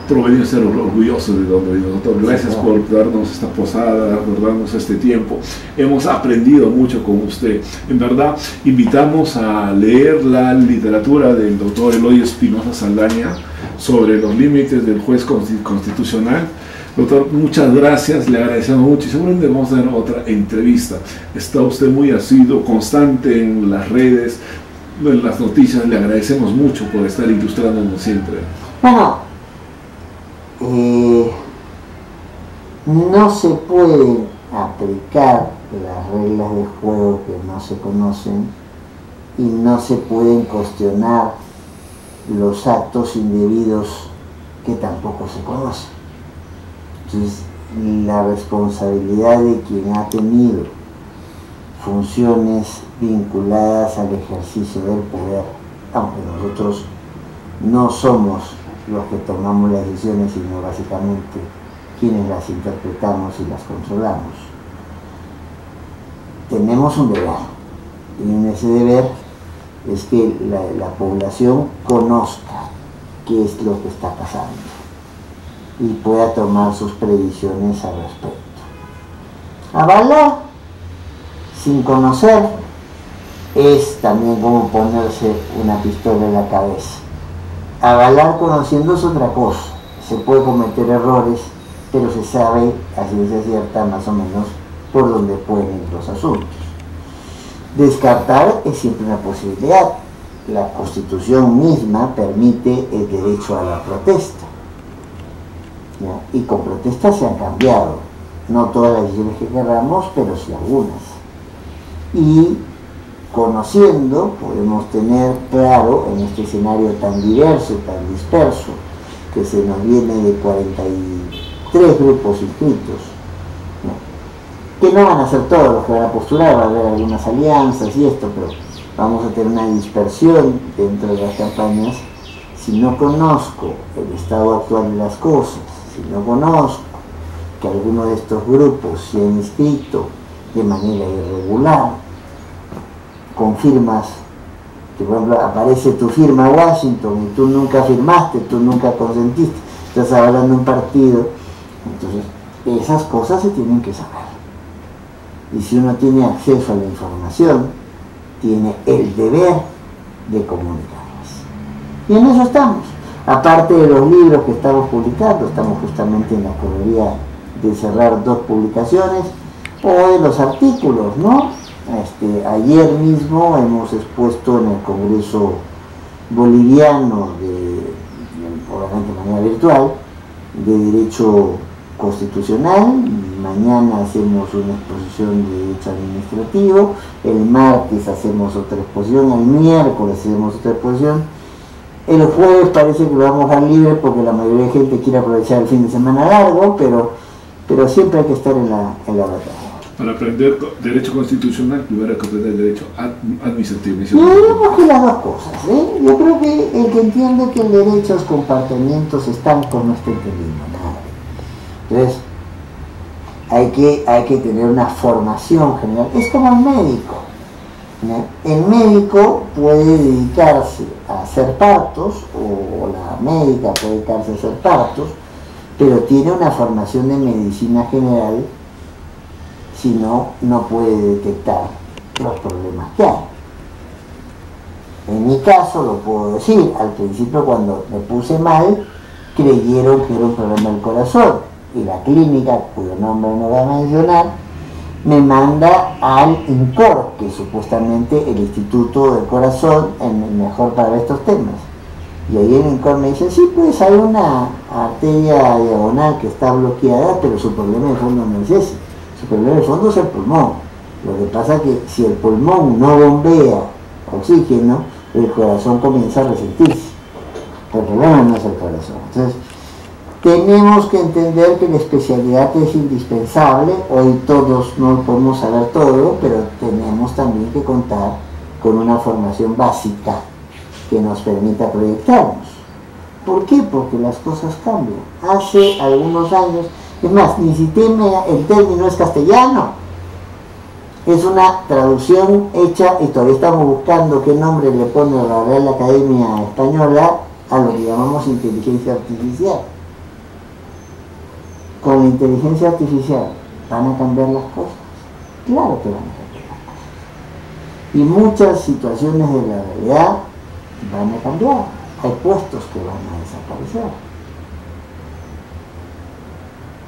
provenimos, ser orgullosos de dónde venimos. Doctor, gracias por darnos esta posada, por darnos este tiempo. Hemos aprendido mucho con usted. En verdad, invitamos a leer la literatura del doctor Eloy Espinosa Saldaña sobre los límites del juez constitucional. Doctor, muchas gracias, le agradecemos mucho y seguramente vamos a tener otra entrevista. Está usted muy asiduo, constante en las redes, en las noticias. Le agradecemos mucho por estar ilustrándonos siempre. Bueno, no se pueden aplicar las reglas del juego que no se conocen y no se pueden cuestionar los actos indebidos que tampoco se conocen. Entonces, la responsabilidad de quien ha tenido funciones vinculadas al ejercicio del poder, aunque nosotros no somos los que tomamos las decisiones, sino básicamente quienes las interpretamos y las controlamos, tenemos un deber, y en ese deber es que la población conozca qué es lo que está pasando y pueda tomar sus previsiones al respecto. Avalar sin conocer es también como ponerse una pistola en la cabeza. Avalar conociendo es otra cosa. Se puede cometer errores, pero se sabe, a ciencia cierta, más o menos por dónde pueden ir los asuntos. Descartar es siempre una posibilidad. La Constitución misma permite el derecho a la protesta, ¿no? Y con protestas se han cambiado, no todas las decisiones que queramos, pero sí algunas. Y conociendo podemos tener claro en este escenario tan diverso, tan disperso, que se nos viene de 43 grupos inscritos, ¿no? Que no van a ser todos los que van a postular, va a haber algunas alianzas y esto, pero vamos a tener una dispersión dentro de las campañas. Si no conozco el estado actual de las cosas, si no conozco que alguno de estos grupos se ha inscrito de manera irregular, con firmas, que por ejemplo aparece tu firma Washington y tú nunca firmaste, tú nunca consentiste, estás hablando de un partido, entonces esas cosas se tienen que saber. Y si uno tiene acceso a la información, tiene el deber de comunicarlas. Y en eso estamos. Aparte de los libros que estamos publicando, estamos justamente en la correría de cerrar 2 publicaciones, o de los artículos, ¿no? Ayer mismo hemos expuesto en el Congreso Boliviano, obviamente de manera virtual, de Derecho Constitucional. Mañana hacemos una exposición de Derecho Administrativo, el martes hacemos otra exposición, el miércoles hacemos otra exposición. El jueves parece que lo vamos a dejar libre porque la mayoría de gente quiere aprovechar el fin de semana largo, pero siempre hay que estar en la batalla. Para aprender derecho constitucional, primero hay que aprender derecho administrativo. Yo creo que las dos cosas, ¿eh? Yo creo que el que entiende que el derecho a los compartimientos estancos no está entendiendo nada. Entonces, hay que tener una formación general. Es como el médico, ¿no? El médico puede dedicarse a hacer partos, o la médica puede dedicarse a hacer partos, pero tiene una formación de medicina general, si no, no puede detectar los problemas que hay. En mi caso, lo puedo decir, al principio cuando me puse mal, creyeron que era un problema del corazón, y la clínica, cuyo nombre no voy a mencionar, me manda al INCOR, que es supuestamente el Instituto del Corazón, el mejor para estos temas. Y ahí el INCOR me dice, sí, pues hay una arteria diagonal que está bloqueada, pero su problema de fondo no es ese. Su problema de fondo es el pulmón. Lo que pasa es que si el pulmón no bombea oxígeno, el corazón comienza a resentirse. El problema no es el corazón. Entonces, tenemos que entender que la especialidad es indispensable. Hoy todos no podemos saber todo, pero tenemos también que contar con una formación básica que nos permita proyectarnos. ¿Por qué? Porque las cosas cambian. Hace algunos años, es más, ni siquiera el término es castellano, es una traducción hecha, y todavía estamos buscando qué nombre le pone la Real Academia Española, a lo que llamamos inteligencia artificial. Con la inteligencia artificial, ¿van a cambiar las cosas? Claro que van a cambiar las cosas. Y muchas situaciones de la realidad van a cambiar. Hay puestos que van a desaparecer.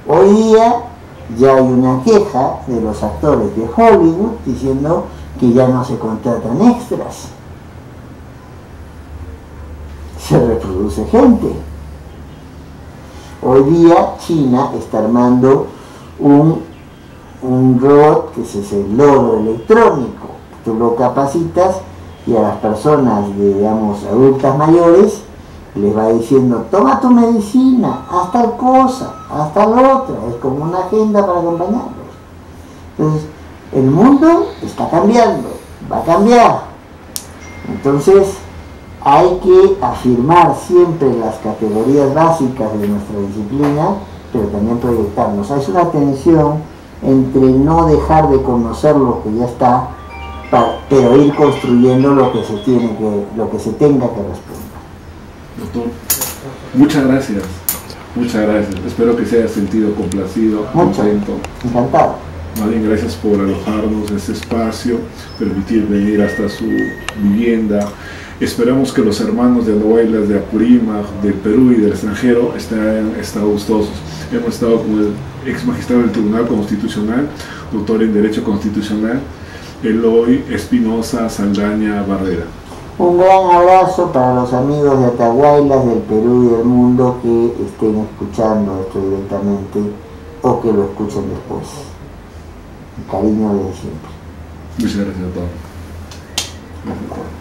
Hoy día ya hay una queja de los actores de Hollywood diciendo que ya no se contratan extras. Se reproduce gente. Hoy día China está armando un robot que es el loro electrónico. Tú lo capacitas y a las personas, digamos, adultas mayores, les va diciendo, toma tu medicina, haz tal cosa, haz tal otra. Es como una agenda para acompañarlos. Entonces, el mundo está cambiando, va a cambiar. Entonces, hay que afirmar siempre las categorías básicas de nuestra disciplina, pero también proyectarnos. Hay una tensión entre no dejar de conocer lo que ya está, pero ir construyendo lo que se tenga que responder. Doctor, muchas gracias. Muchas gracias. Espero que se haya sentido complacido, contento. Encantado. Más bien, gracias por alojarnos en este espacio, permitir venir hasta su vivienda. Esperamos que los hermanos de Andahuaylas de Apurímac, del Perú y del extranjero estén gustosos. Hemos estado con el ex magistrado del Tribunal Constitucional, doctor en Derecho Constitucional, Eloy Espinosa Saldaña Barrera. Un gran abrazo para los amigos de Andahuaylas del Perú y del mundo que estén escuchando esto directamente o que lo escuchen después. Un cariño de siempre. Muchas gracias a todos. Gracias a todos.